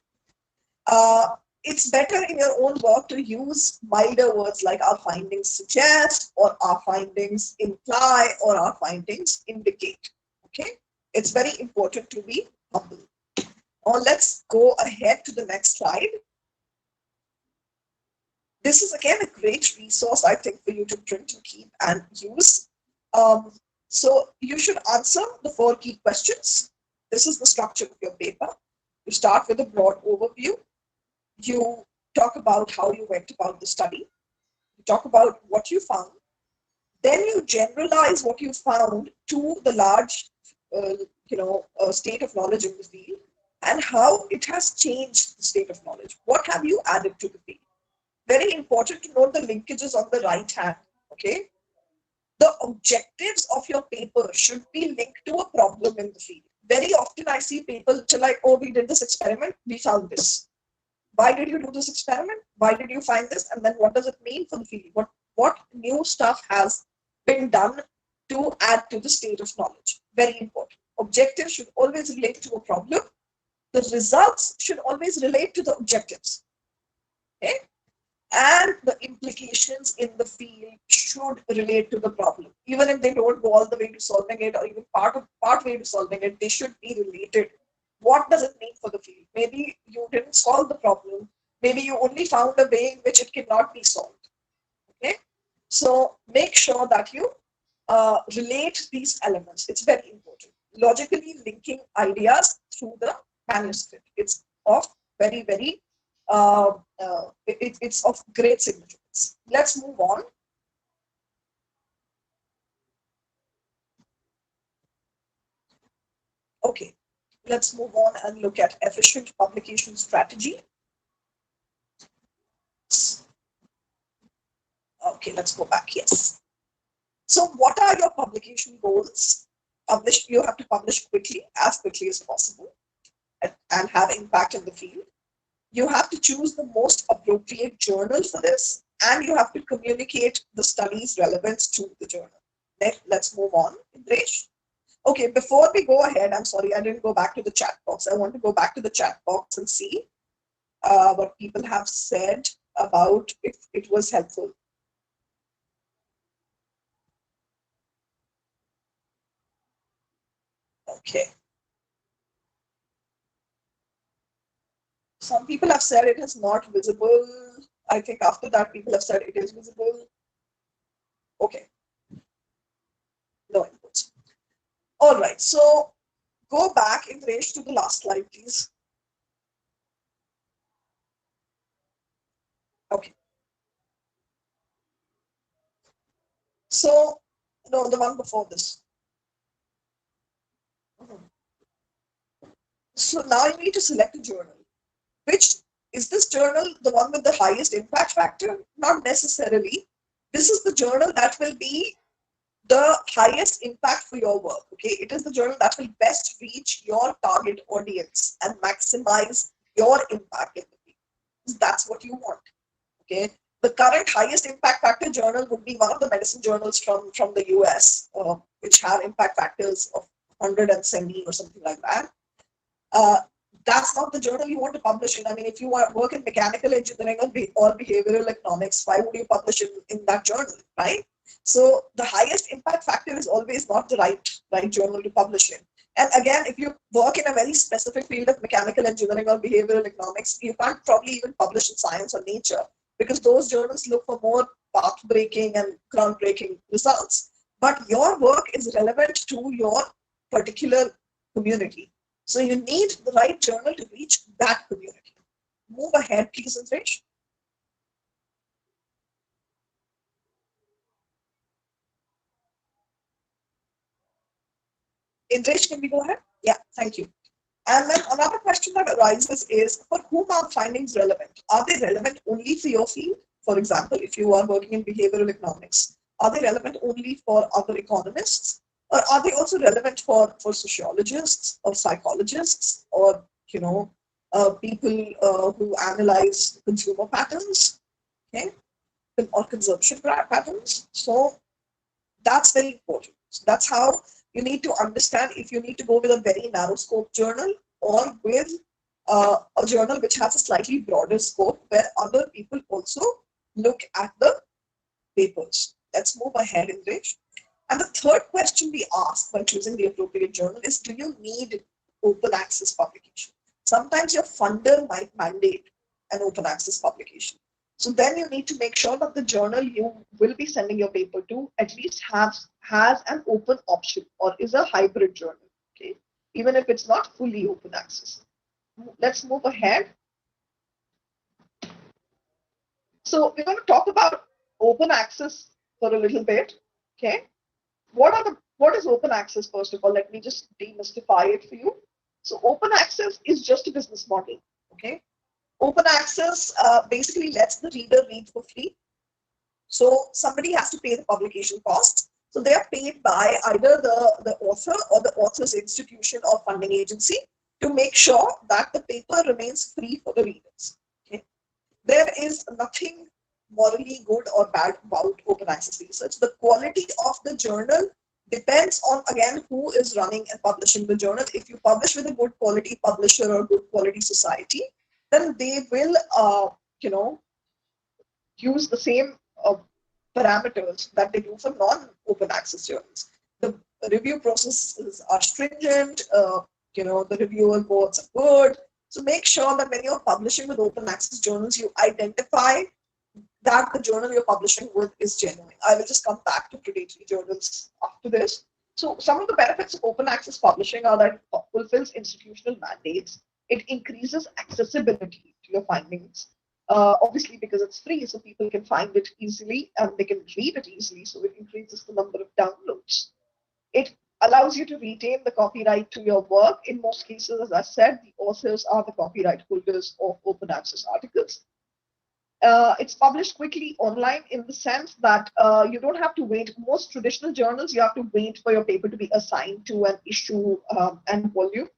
It's better in your own work to use milder words like our findings suggest, or our findings imply, or our findings indicate. Okay, it's very important to be humble. Now let's go ahead to the next slide. This is again a great resource, I think, for you to print and keep and use. So you should answer the 4 key questions. This is the structure of your paper. You start with a broad overview. You talk about how you went about the study. You talk about what you found. Then you generalize what you found to the large, state of knowledge in the field, and how it has changed the state of knowledge. What have you added to the field? Very important to note the linkages on the right hand. Okay, the objectives of your paper should be linked to a problem in the field. Very often I see people like, oh, we did this experiment, we found this. Why did you do this experiment? Why did you find this? And then what does it mean for the field? What new stuff has been done to add to the state of knowledge? Very important. Objectives should always relate to a problem. The results should always relate to the objectives. Okay? And the implications in the field should relate to the problem. Even if they don't go all the way to solving it, or even part way to solving it, they should be related. What does it mean for the field? Maybe you didn't solve the problem. Maybe you only found a way in which it cannot be solved. Okay, so make sure that you relate these elements. It's very important. Logically linking ideas through the manuscript. It's of it's of great significance. Let's move on. Okay, let's move on and look at efficient publication strategy. Okay, let's go back. Yes. So what are your publication goals? You have to publish quickly as possible, and have impact in the field. You have to choose the most appropriate journal for this, and you have to communicate the study's relevance to the journal. Let's move on, Indresh. Okay, before we go ahead, I'm sorry, I didn't go back to the chat box. I want to go back to the chat box and see what people have said about if it was helpful. Okay. Some people have said it is not visible. I think after that, people have said it is visible. Okay. No inputs. All right. So go back, Indresh, to the last slide, please. Okay. So, no, the one before this. So now you need to select a journal. Which is this journal the one with the highest impact factor? Not necessarily. This is the journal that will be the highest impact for your work. Okay, it is the journal that will best reach your target audience and maximize your impact in the field. That's what you want. Okay, the current highest impact factor journal would be one of the medicine journals from the US, which have impact factors of 170 or something like that. That's not the journal you want to publish in. I mean, if you work in mechanical engineering or behavioral economics, why would you publish in that journal, right? So the highest impact factor is always not the right journal to publish in. And again, if you work in a very specific field of mechanical engineering or behavioral economics, you can't probably even publish in Science or Nature, because those journals look for more path-breaking and groundbreaking results. But your work is relevant to your particular community. So you need the right journal to reach that community. move ahead, please, Indresh. Indresh, can we go ahead? Yeah, thank you. And then another question that arises is, for whom are findings relevant? Are they relevant only for your field? For example, if you are working in behavioral economics, are they relevant only for other economists? Or are they also relevant for sociologists or psychologists or, people who analyze consumer patterns, okay, or consumption patterns? So that's very important. So that's how you need to understand if you need to go with a very narrow scope journal or with a journal which has a slightly broader scope where other people also look at the papers. Let's move ahead, Indresh. And the third question we ask when choosing the appropriate journal is, do you need open access publication? Sometimes your funder might mandate an open access publication. So then you need to make sure that the journal you will be sending your paper to at least has an open option or is a hybrid journal, okay? Even if it's not fully open access. Let's move ahead. So we're going to talk about open access for a little bit, okay? What is open access? First of all, let me just demystify it for you. So open access is just a business model, okay? Open access basically lets the reader read for free. So somebody has to pay the publication cost. So they are paid by either the author or the author's institution or funding agency to make sure that the paper remains free for the readers. Okay? There is nothing morally good or bad about open access research. The quality of the journal depends on, again, who is running and publishing the journal. If you publish with a good quality publisher or good quality society, then they will, use the same parameters that they do for non-open access journals. The review processes are stringent. The reviewer boards are good. So make sure that when you're publishing with open access journals, you identify that the journal you're publishing with is genuine. I will just come back to predatory journals after this. So some of the benefits of open access publishing are that it fulfills institutional mandates. It increases accessibility to your findings. Obviously, because it's free, so people can find it easily and they can read it easily, so it increases the number of downloads. It allows you to retain the copyright to your work. In most cases, as I said, the authors are the copyright holders of open access articles. It's published quickly online in the sense that you don't have to wait. Most traditional journals, you have to wait for your paper to be assigned to an issue and volume.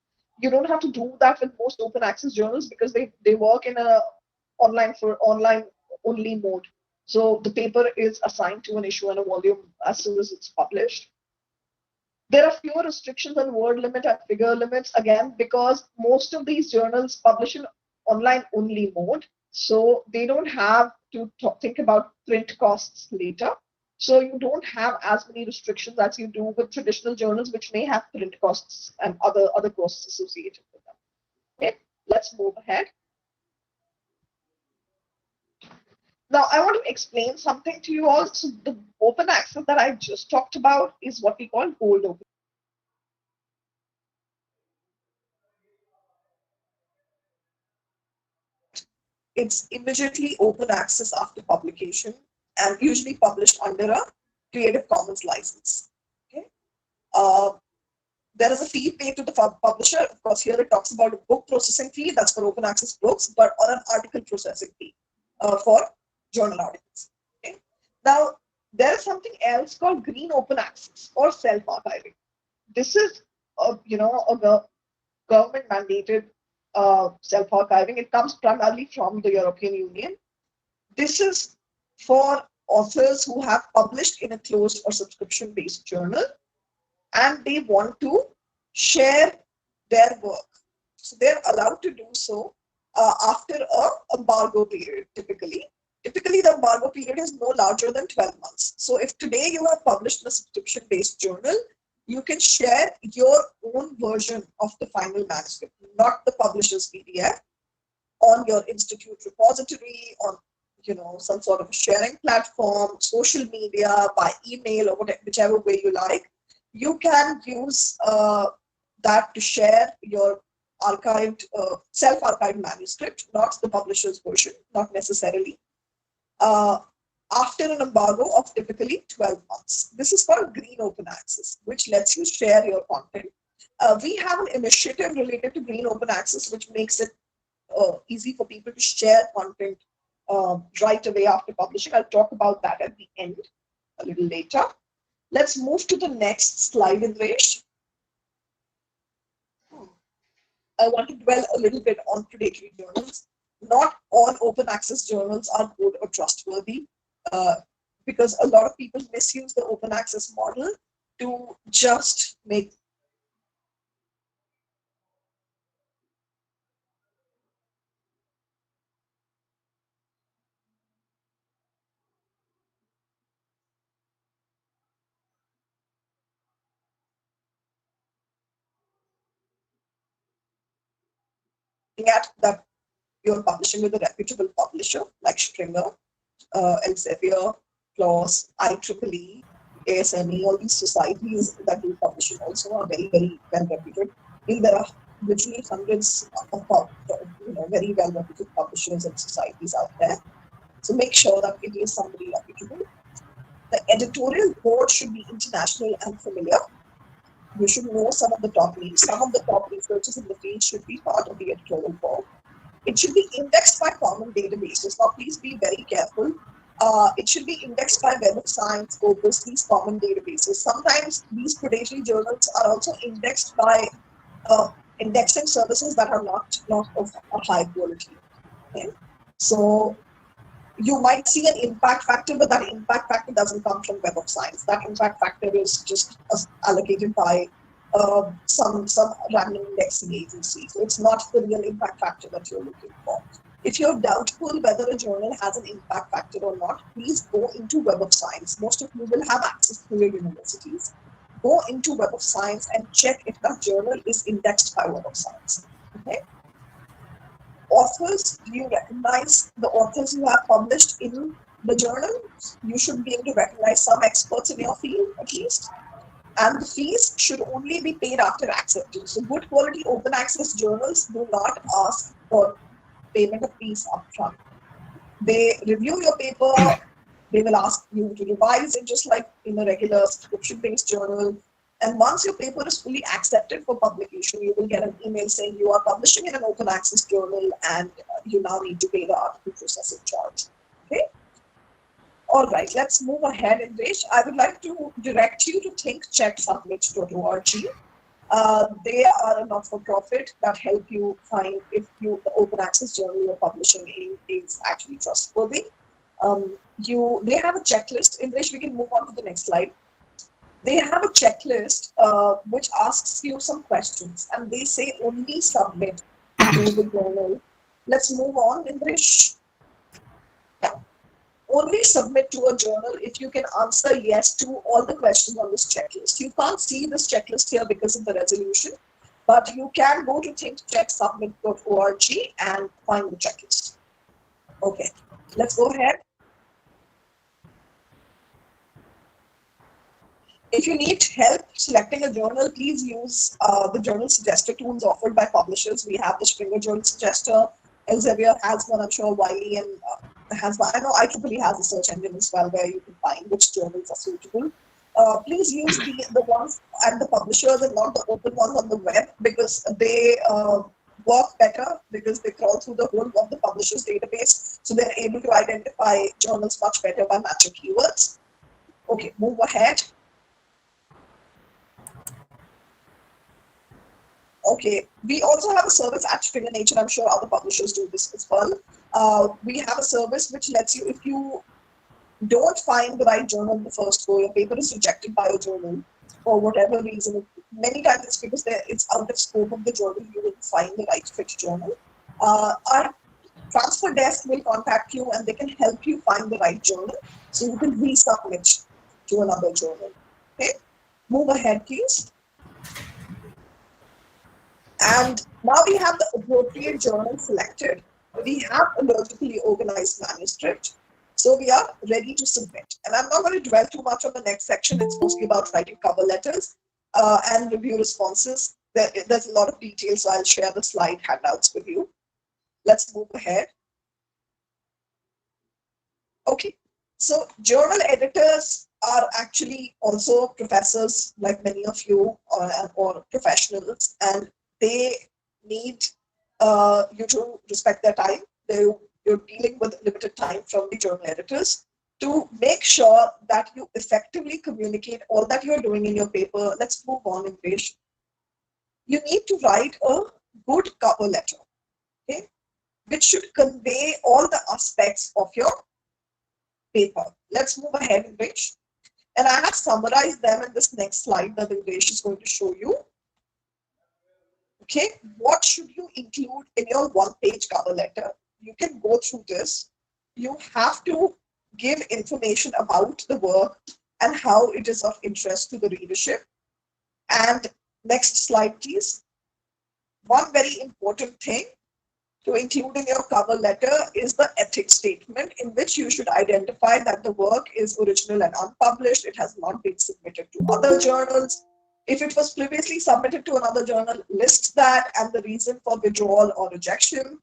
You don't have to do that with most open access journals because they work in a online only mode. So the paper is assigned to an issue and a volume as soon as it's published. There are fewer restrictions on word limit and figure limits, again, because most of these journals publish in online only mode. So they don't have to think about print costs later. So you don't have as many restrictions as you do with traditional journals, which may have print costs and other costs associated with them. Okay, let's move ahead. Now, I want to explain something to you all. So the open access that I just talked about is what we call gold open. It's immediately open access after publication and usually published under a Creative Commons license. Okay. There is a fee paid to the publisher. Of course, here it talks about a book processing fee, that's for open access books, but on an article processing fee for journal articles. Okay. Now, there is something else called green open access or self-archiving. This is, a government mandated self-archiving. It comes primarily from the European Union. This is for authors who have published in a closed or subscription-based journal and they want to share their work. So they're allowed to do so after an embargo period, typically. Typically, the embargo period is no larger than 12 months. So if today you have published in a subscription-based journal, you can share your own version of the final manuscript, not the publisher's PDF, on your institute repository, on some sort of sharing platform, social media, by email, or whatever, whichever way you like. You can use that to share your archived, self-archived manuscript, not the publisher's version, not necessarily. After an embargo of typically 12 months. This is called green open access, which lets you share your content. We have an initiative related to green open access, which makes it easy for people to share content right away after publishing. I'll talk about that at the end a little later. Let's move to the next slide, Indresh. I want to dwell a little bit on predatory journals. Not all open access journals are good or trustworthy, because a lot of people misuse the open access model to just make at that you're publishing with a reputable publisher like Springer, Elsevier, PLOS, IEEE, ASME, all these societies that do publishing also are very, very well reputed. There are literally hundreds of very well reputed publishers and societies out there. So make sure that it is somebody reputable. The editorial board should be international and familiar. You should know some of the top names. Some of the top researchers in the field should be part of the editorial board. It should be indexed by common databases. Now, please be very careful. It should be indexed by Web of Science, Scopus, these common databases. Sometimes these predatory journals are also indexed by indexing services that are not of a high quality. Okay? So you might see an impact factor, but that impact factor doesn't come from Web of Science. That impact factor is just allocated by some random indexing agency. So it's not the real impact factor that you're looking for. If you're doubtful whether a journal has an impact factor or not, please go into Web of Science. Most of you will have access to your universities. Go into Web of Science and check if that journal is indexed by Web of Science. Okay. Authors, do you recognize the authors who have published in the journal? You should be able to recognize some experts in your field at least. And the fees should only be paid after acceptance. So good quality open access journals do not ask for payment of fees upfront. They review your paper, they will ask you to revise it just like in a regular subscription-based journal. And once your paper is fully accepted for publication, you will get an email saying you are publishing in an open access journal and you now need to pay the article processing charge. Okay. All right, let's move ahead, Indresh. I would like to direct you to thinkchecksubmit.org. They are a not-for-profit that help you find if the open access journal you're publishing in is actually trustworthy. They have a checklist. Indresh, we can move on to the next slide. They have a checklist which asks you some questions, and they say only submit to the journal. Let's move on, Indresh. Only submit to a journal if you can answer yes to all the questions on this checklist. You can't see this checklist here because of the resolution, but you can go to thinkchecksubmit.org and find the checklist. Okay, let's go ahead. If you need help selecting a journal, please use the journal suggester tools offered by publishers. We have the Springer Journal Suggester. Elsevier has one, I'm sure Wiley and has one. I know IEEE has a search engine as well where you can find which journals are suitable. Please use the ones at the publishers and not the open ones on the web, because they work better because they crawl through the whole of the publisher's database. So they're able to identify journals much better by matching keywords. Okay, move ahead. Okay, we also have a service at Springer Nature. I'm sure other publishers do this as well. We have a service which lets you, if you don't find the right journal in the first go, your paper is rejected by a journal for whatever reason. Many times it's because it's out of scope of the journal. You will find the right fit journal. Our transfer desk will contact you and they can help you find the right journal, so you can resubmit to another journal. Okay, move ahead, please. And now we have the appropriate journal selected. We have a logically organized manuscript. So we are ready to submit. And I'm not going to dwell too much on the next section. It's mostly about writing cover letters and review responses. there's a lot of details, so I'll share the slide handouts with you. Let's move ahead. Okay, so journal editors are actually also professors like many of you or professionals, and they need you to respect their time. You're dealing with limited time from the journal editors to make sure that you effectively communicate all that you're doing in your paper. Let's move on, English. You need to write a good cover letter, okay, which should convey all the aspects of your paper. Let's move ahead, English. And I have summarized them in this next slide that English is going to show you. Okay, what should you include in your one-page cover letter? You can go through this. You have to give information about the work and how it is of interest to the readership. And next slide, please. One very important thing to include in your cover letter is the ethics statement, in which you should identify that the work is original and unpublished. It has not been submitted to other journals. If it was previously submitted to another journal, list that and the reason for withdrawal or rejection.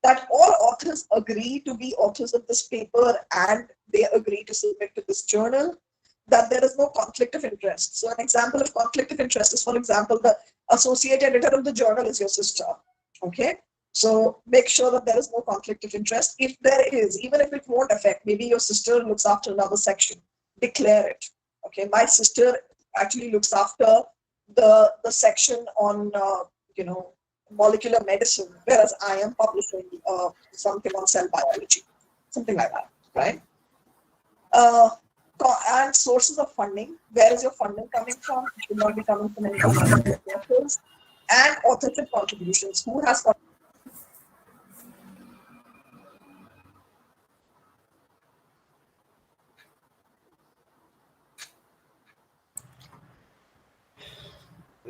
That all authors agree to be authors of this paper and they agree to submit to this journal. That there is no conflict of interest. So an example of conflict of interest is, for example, the associate editor of the journal is your sister. Okay, so make sure that there is no conflict of interest. If there is, even if it won't affect, maybe your sister looks after another section, declare it. Okay, my sister actually looks after the section on molecular medicine, whereas I am publishing something on cell biology, something like that, right? And sources of funding. Where is your funding coming from? It should not be coming from any other sources. And authorship contributions. Who has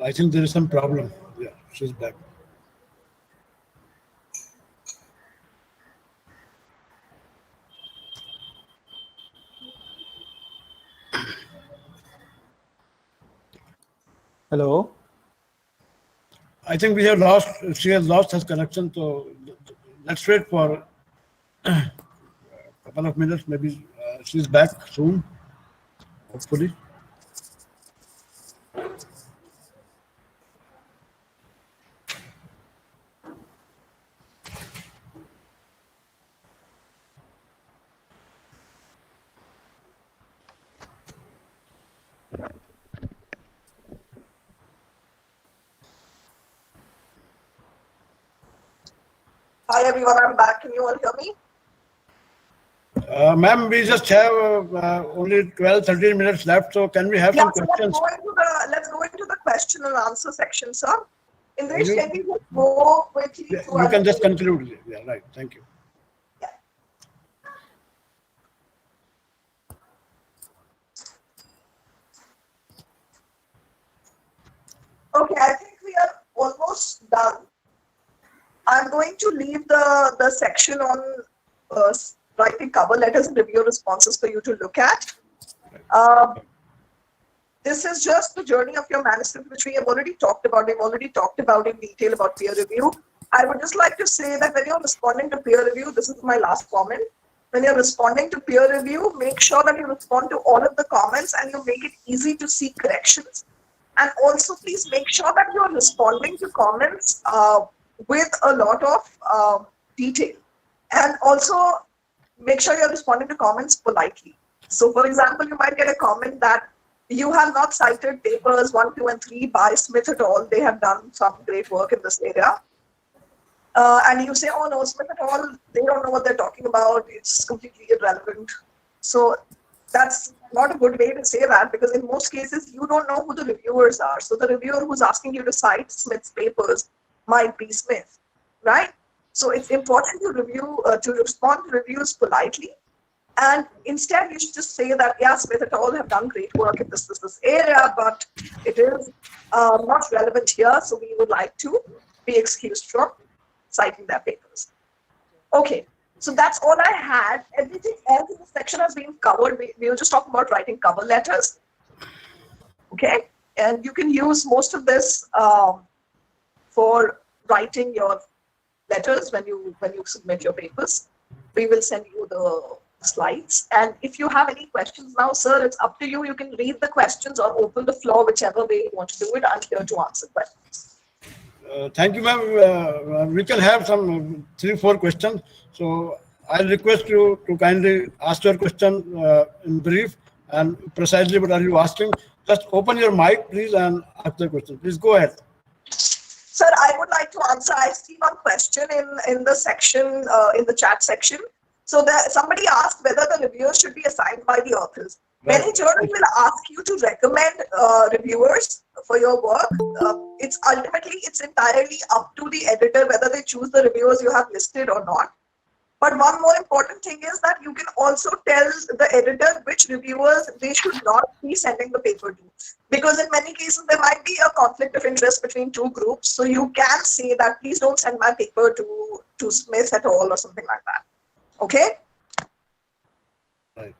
I think there is some problem. Yeah, she's back. Hello. I think we have lost, she has lost her connection, so let's wait for a couple of minutes. Maybe she's back soon, hopefully. Hi everyone, I'm back. Can you all hear me? Ma'am, we just have only 12-13 minutes left, so can we have some So questions? let's go into the question and answer section, sir. In which can we go quickly through? You can just conclude. Yeah, right. Thank you. Yeah. Okay, I think we are almost done. I'm going to leave the section on writing cover letters and review responses for you to look at. This is just the journey of your manuscript, which we have already talked about. We've already talked about in detail about peer review. I would just like to say that when you're responding to peer review, this is my last comment. When you're responding to peer review, make sure that you respond to all of the comments and you make it easy to see corrections. And also, please make sure that you're responding to comments with a lot of detail. And also, make sure you're responding to comments politely. So, for example, you might get a comment that you have not cited papers 1, 2, and 3 by Smith et al. They have done some great work in this area. And you say, oh no, Smith et al., they don't know what they're talking about. It's completely irrelevant. So that's not a good way to say that, because in most cases, you don't know who the reviewers are. So the reviewer who's asking you to cite Smith's papers might be Smith, right? So it's important to respond to reviews politely. And instead, you should just say that, yeah, Smith et al. Have done great work in this area, but it is not relevant here. So we would like to be excused from citing their papers. Okay, so that's all I had. Everything else in the section has been covered. We were just talking about writing cover letters. Okay, and you can use most of this for writing your letters when you submit your papers. We will send you the slides. And if you have any questions now, sir, it's up to you. You can read the questions or open the floor, whichever way you want to do it. I'm here to answer questions. Thank you, ma'am. We can have some 3-4 questions. So I'll request you to kindly ask your question in brief and precisely what are you asking. Just open your mic, please, and ask the question. Please go ahead. Sir, I would like to answer. I see one question in the section, in the chat section. So there, somebody asked whether the reviewers should be assigned by the authors. Right. Many journals will ask you to recommend reviewers for your work. It's entirely up to the editor whether they choose the reviewers you have listed or not. But one more important thing is that you can also tell the editor which reviewers they should not be sending the paper to. Because in many cases, there might be a conflict of interest between two groups. So you can say that, please don't send my paper to Smith et al. Or something like that. Okay? Right.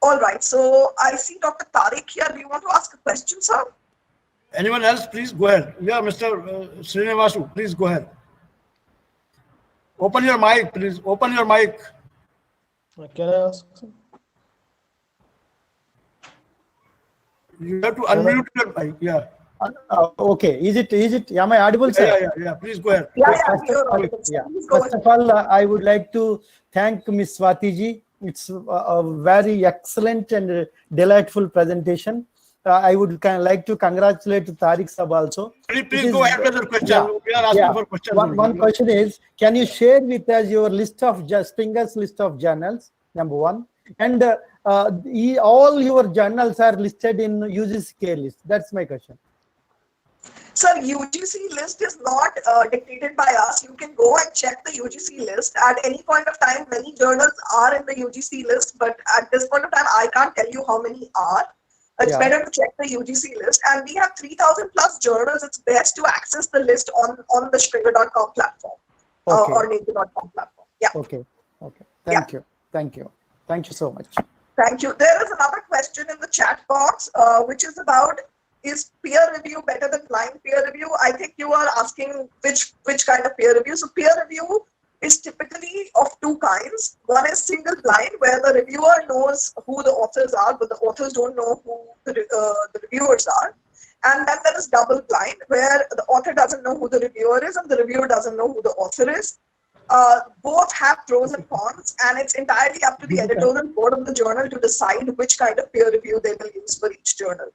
All right. So I see Dr. Tariq here. Do you want to ask a question, sir? Anyone else, please go ahead. Yeah, Mr. Srinivasu, please go ahead. Open your mic, please. Open your mic. Can I ask? You have to unmute your mic. Yeah. Okay. Is it? Am I audible, sir? Yeah. Please go ahead. Yeah, First you're of, yeah. Please go First of all, I would like to thank Ms. Swati ji. It's a very excellent and delightful presentation. I would like to congratulate Tariq Sab also. Please go ahead with your question. Yeah, We are asking for questions. One question is, can you share with us your list of Springer's list of journals, number one? And all your journals are listed in UGC care list. That's my question. Sir, UGC list is not dictated by us. You can go and check the UGC list. At any point of time, many journals are in the UGC list, but at this point of time, I can't tell you how many are. It's better to check the UGC list. And we have 3,000 plus journals. It's best to access the list on the Springer.com platform or Nature.com platform. Yeah. Okay. Thank you. Thank you so much. Thank you. There is another question in the chat box, which is about, is peer review better than blind peer review? I think you are asking which kind of peer review. So peer review is typically of two kinds. One is single blind, where the reviewer knows who the authors are, but the authors don't know who the reviewers are. And then there is double blind, where the author doesn't know who the reviewer is and the reviewer doesn't know who the author is. Both have pros and cons, and it's entirely up to the editorial board of the journal to decide which kind of peer review they will use for each journal.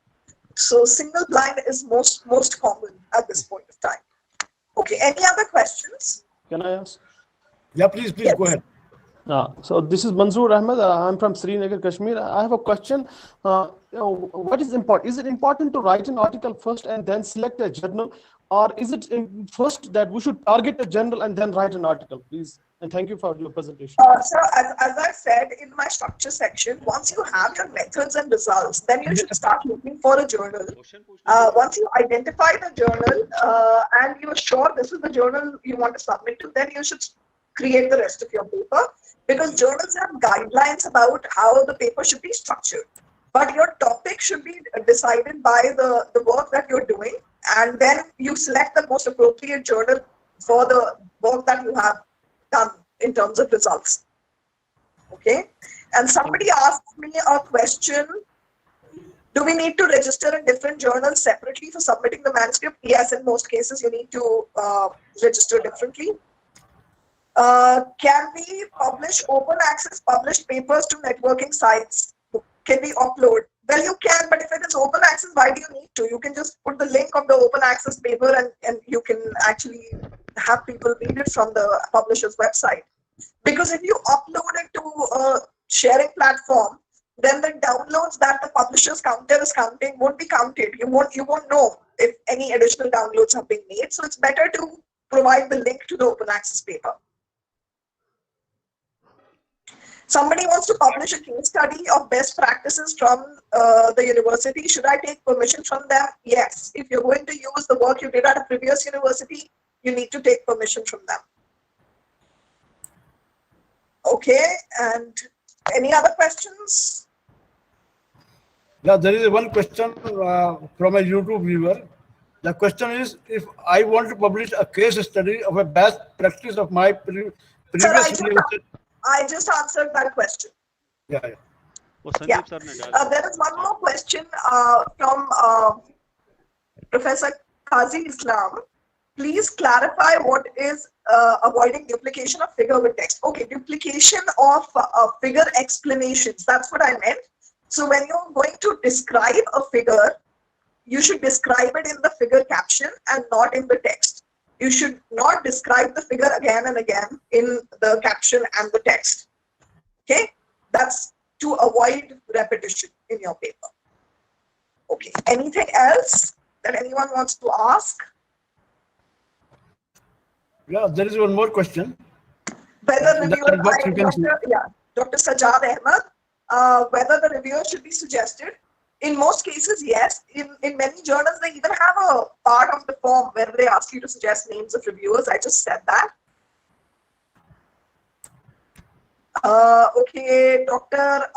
So single blind is most common at this point of time. Okay, any other questions? Can I ask? Yeah, please go ahead. So this is Manzoor Ahmed. I'm from Srinagar, Kashmir. I have a question. What is important? Is it important to write an article first and then select a journal, or is it first that we should target a journal and then write an article, please? And thank you for your presentation. So as I said in my structure section, once you have your methods and results, then you should start looking for a journal. Once you identify the journal and you're sure this is the journal you want to submit to, then you should create the rest of your paper, because journals have guidelines about how the paper should be structured. But your topic should be decided by the work that you're doing, and then you select the most appropriate journal for the work that you have done in terms of results. Okay. And somebody asked me a question, do we need to register in different journals separately for submitting the manuscript? Yes, in most cases you need to register differently. Can we publish open access published papers to networking sites? Can we upload? Well, you can, but if it is open access, why do you need to? You can just put the link of the open access paper and you can actually have people read it from the publisher's website. Because if you upload it to a sharing platform, then the downloads that the publisher's counter is counting won't be counted. You won't know if any additional downloads have been made. So it's better to provide the link to the open access paper. Somebody wants to publish a case study of best practices from the university. Should I take permission from them? Yes. If you're going to use the work you did at a previous university, you need to take permission from them. Okay. And any other questions? Yeah, there is one question from a YouTube viewer. The question is, if I want to publish a case study of a best practice of my Sir, previous university. I just answered that question. Yeah, yeah. वो Sandeep sir ने डाल दिया। There is one more question from Professor Qazi Islam. Please clarify what is avoiding duplication of figure with text. Okay, duplication of figure explanations. That's what I meant. So when you're going to describe a figure, you should describe it in the figure caption and not in the text. You should not describe the figure again and again in the caption and the text. Okay, that's to avoid repetition in your paper. Okay, anything else that anyone wants to ask? Yeah, there is one more question. Whether reviewer, Dr. Dr. Sajjad Ahmed, whether the reviewer should be suggested. In most cases, yes. In many journals, they even have a part of the form where they ask you to suggest names of reviewers. I just said that. Okay, Doctor.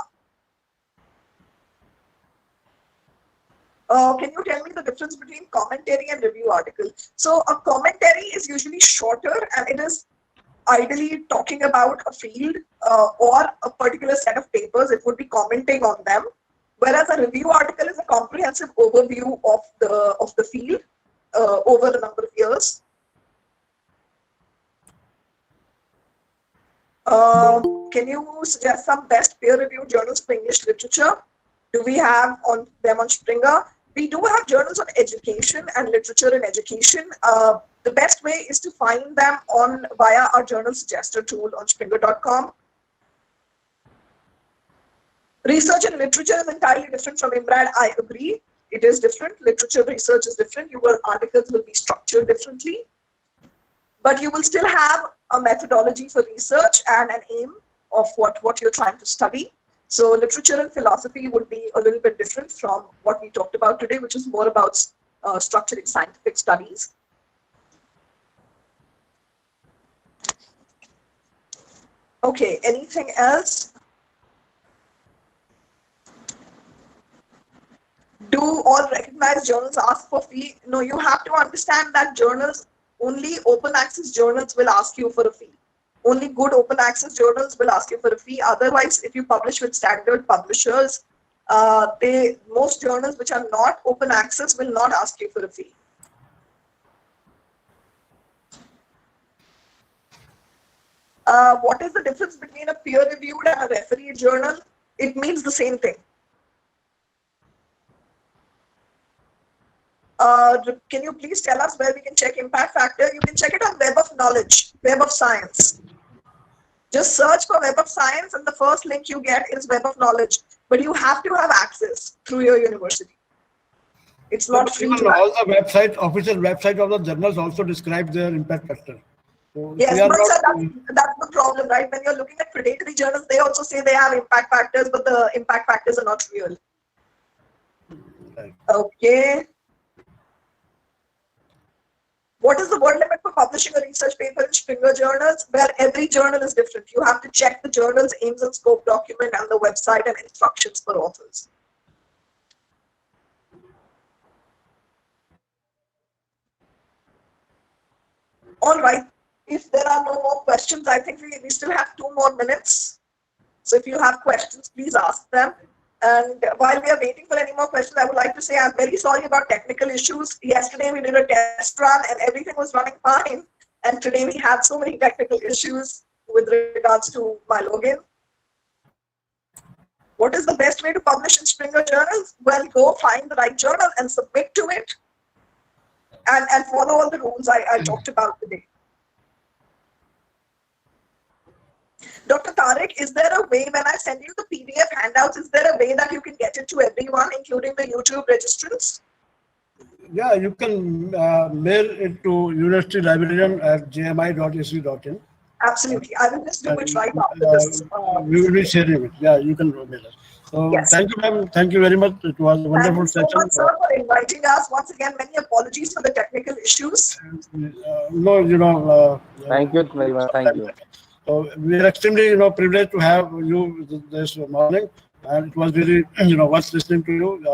Can you tell me the difference between commentary and review article? So a commentary is usually shorter and it is ideally talking about a field or a particular set of papers. It would be commenting on them. Whereas a review article is a comprehensive overview of the field over a number of years. Can you suggest some best peer-reviewed journals for English literature? Do we have them on Springer? We do have journals on education and literature in education. The best way is to find them via our journal suggester tool on springer.com. Research and literature is entirely different from Imran. I agree. It is different. Literature research is different. Your articles will be structured differently. But you will still have a methodology for research and an aim of what you're trying to study. So literature and philosophy would be a little bit different from what we talked about today, which is more about structuring scientific studies. Okay, anything else? Do all recognized journals ask for fee? No, you have to understand that journals, only open access journals will ask you for a fee. Only good open access journals will ask you for a fee. Otherwise, if you publish with standard publishers, most journals which are not open access will not ask you for a fee. What is the difference between a peer-reviewed and a refereed journal? It means the same thing. Can you please tell us where we can check impact factor? You can check it on Web of Knowledge, Web of Science. Just search for Web of Science and the first link you get is Web of Knowledge. But you have to have access through your university. It's not free. All the official website of the journals also describe their impact factor. So yes, but sir, that's the problem, right? When you're looking at predatory journals, they also say they have impact factors, but the impact factors are not real. Right. Okay. What is the word limit for publishing a research paper in Springer journals? Where every journal is different. You have to check the journal's aims and scope document and the website and instructions for authors. All right. If there are no more questions, I think we still have 2 more minutes. So if you have questions, please ask them. And while we are waiting for any more questions, I would like to say I'm very sorry about technical issues. Yesterday we did a test run and everything was running fine. And today we had so many technical issues with regards to my login. What is the best way to publish in Springer journals? Well, go find the right journal and submit to it. And follow all the rules I talked about today. Dr. Tariq, is there a way when I send you the PDF handouts, is there a way that you can get it to everyone, including the YouTube registrants? Yeah, you can mail it to University Librarian at jmi.ac.in. Absolutely. I will just do it right after this. We will be sharing it. Yeah, you can mail us. So yes. Thank you, ma'am. Thank you very much. It was a wonderful session. Thank you so much, sir, for inviting us. Once again, many apologies for the technical issues. No, thank you very much. Thank you. So we are extremely, privileged to have you this morning, and it was really, worth listening to you.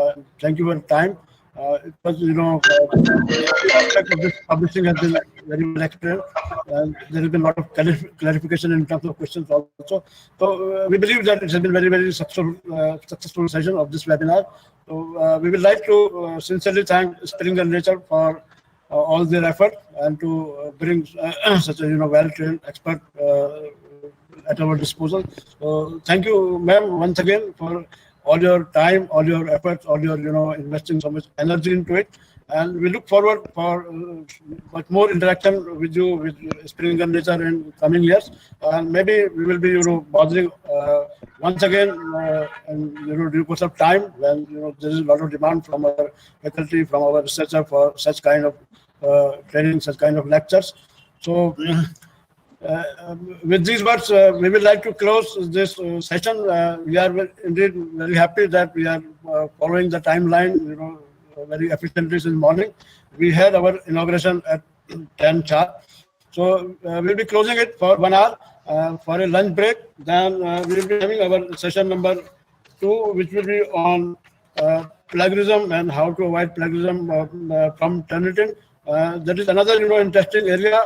Thank you for your time. It was, every aspect of this publishing has been very well explained, and there has been a lot of clarification in terms of questions also. So we believe that it has been very, very successful session of this webinar. So we would like to sincerely thank Springer Nature for all their effort and to bring such a well-trained expert at our disposal. So thank you, ma'am, once again for all your time, all your efforts, all your investing so much energy into it. And we look forward for much more interaction with you, with Springer Nature in coming years. And maybe we will be bothering once again and due course of time when there is a lot of demand from our faculty, from our researcher for such kind of training, such kind of lectures. So with these words, we would like to close this session. We are indeed very happy that we are following the timeline, very efficiently since morning. We had our inauguration at 10 sharp. So we'll be closing it for 1 hour for a lunch break. Then we'll be having our session number 2, which will be on plagiarism and how to avoid plagiarism from Turnitin. That is another interesting area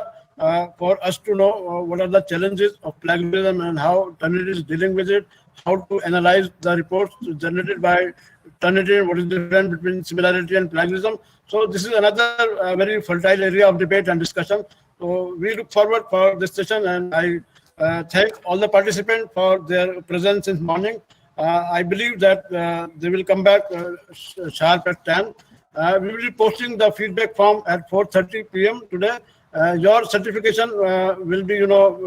for us to know what are the challenges of plagiarism and how Turnitin is dealing with it, how to analyze the reports generated by Turnitin, what is the difference between similarity and plagiarism. So this is another very fertile area of debate and discussion. So we look forward for this session, and I thank all the participants for their presence since morning. I believe that they will come back sharp at 10. We will be posting the feedback form at 4:30 p.m. today. Your certification will be,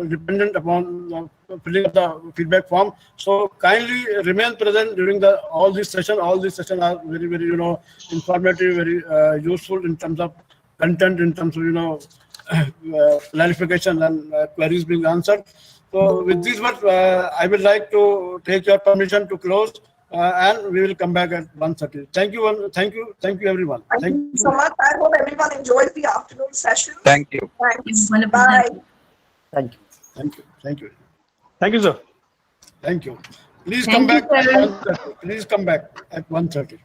dependent upon filling up the feedback form. So kindly remain present during all these sessions. All these sessions are very, very, informative, very useful in terms of content, in terms of, clarification and queries being answered. So with these words, I would like to take your permission to close, and we will come back at 1:30. Thank you, thank you, everyone. Thank you so much. I hope everyone enjoys the afternoon session. Thank you. Thanks. Wonderful. Bye. Thank you. Thank you. Thank you, sir. Thank you. Please Thank come you, back at sir. 1:30. Please come back at 1:30.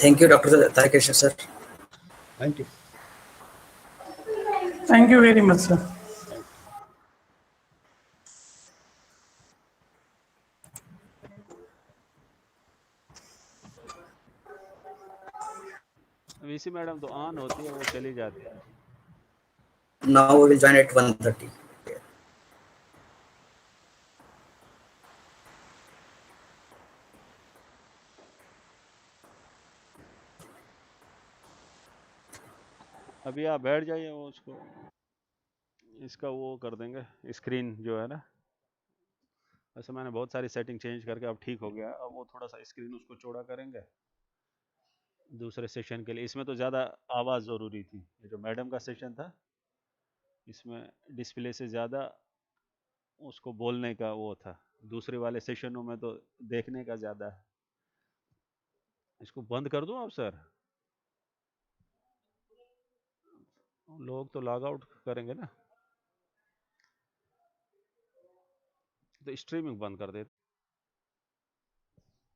Thank you, Dr. Tarakesha, sir. Thank you. Thank you very much, sir. VC madam तो on होती है, वो चली जाती है. Now we will join at 1:30. अभी आप बैठ जाइए, वो उसको इसका वो कर देंगे, स्क्रीन जो है ना. वैसे मैंने बहुत सारी सेटिंग चेंज करके अब ठीक हो गया. अब वो थोड़ा सा स्क्रीन उसको चौड़ा करेंगे दूसरे सेशन के लिए. इसमें तो ज़्यादा आवाज़ ज़रूरी थी. ये जो मैडम का सेशन था, इसमें डिस्प्ले से ज़्यादा उसको बोलने का वो था. दूसरे वाले सेशनों में तो देखने का ज़्यादा है. इसको बंद कर दूं अब सर? लोग तो लॉग आउट करेंगे ना, तो स्ट्रीमिंग बंद कर दे.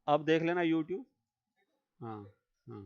अब देख लेना यूट्यूब. हाँ हाँ.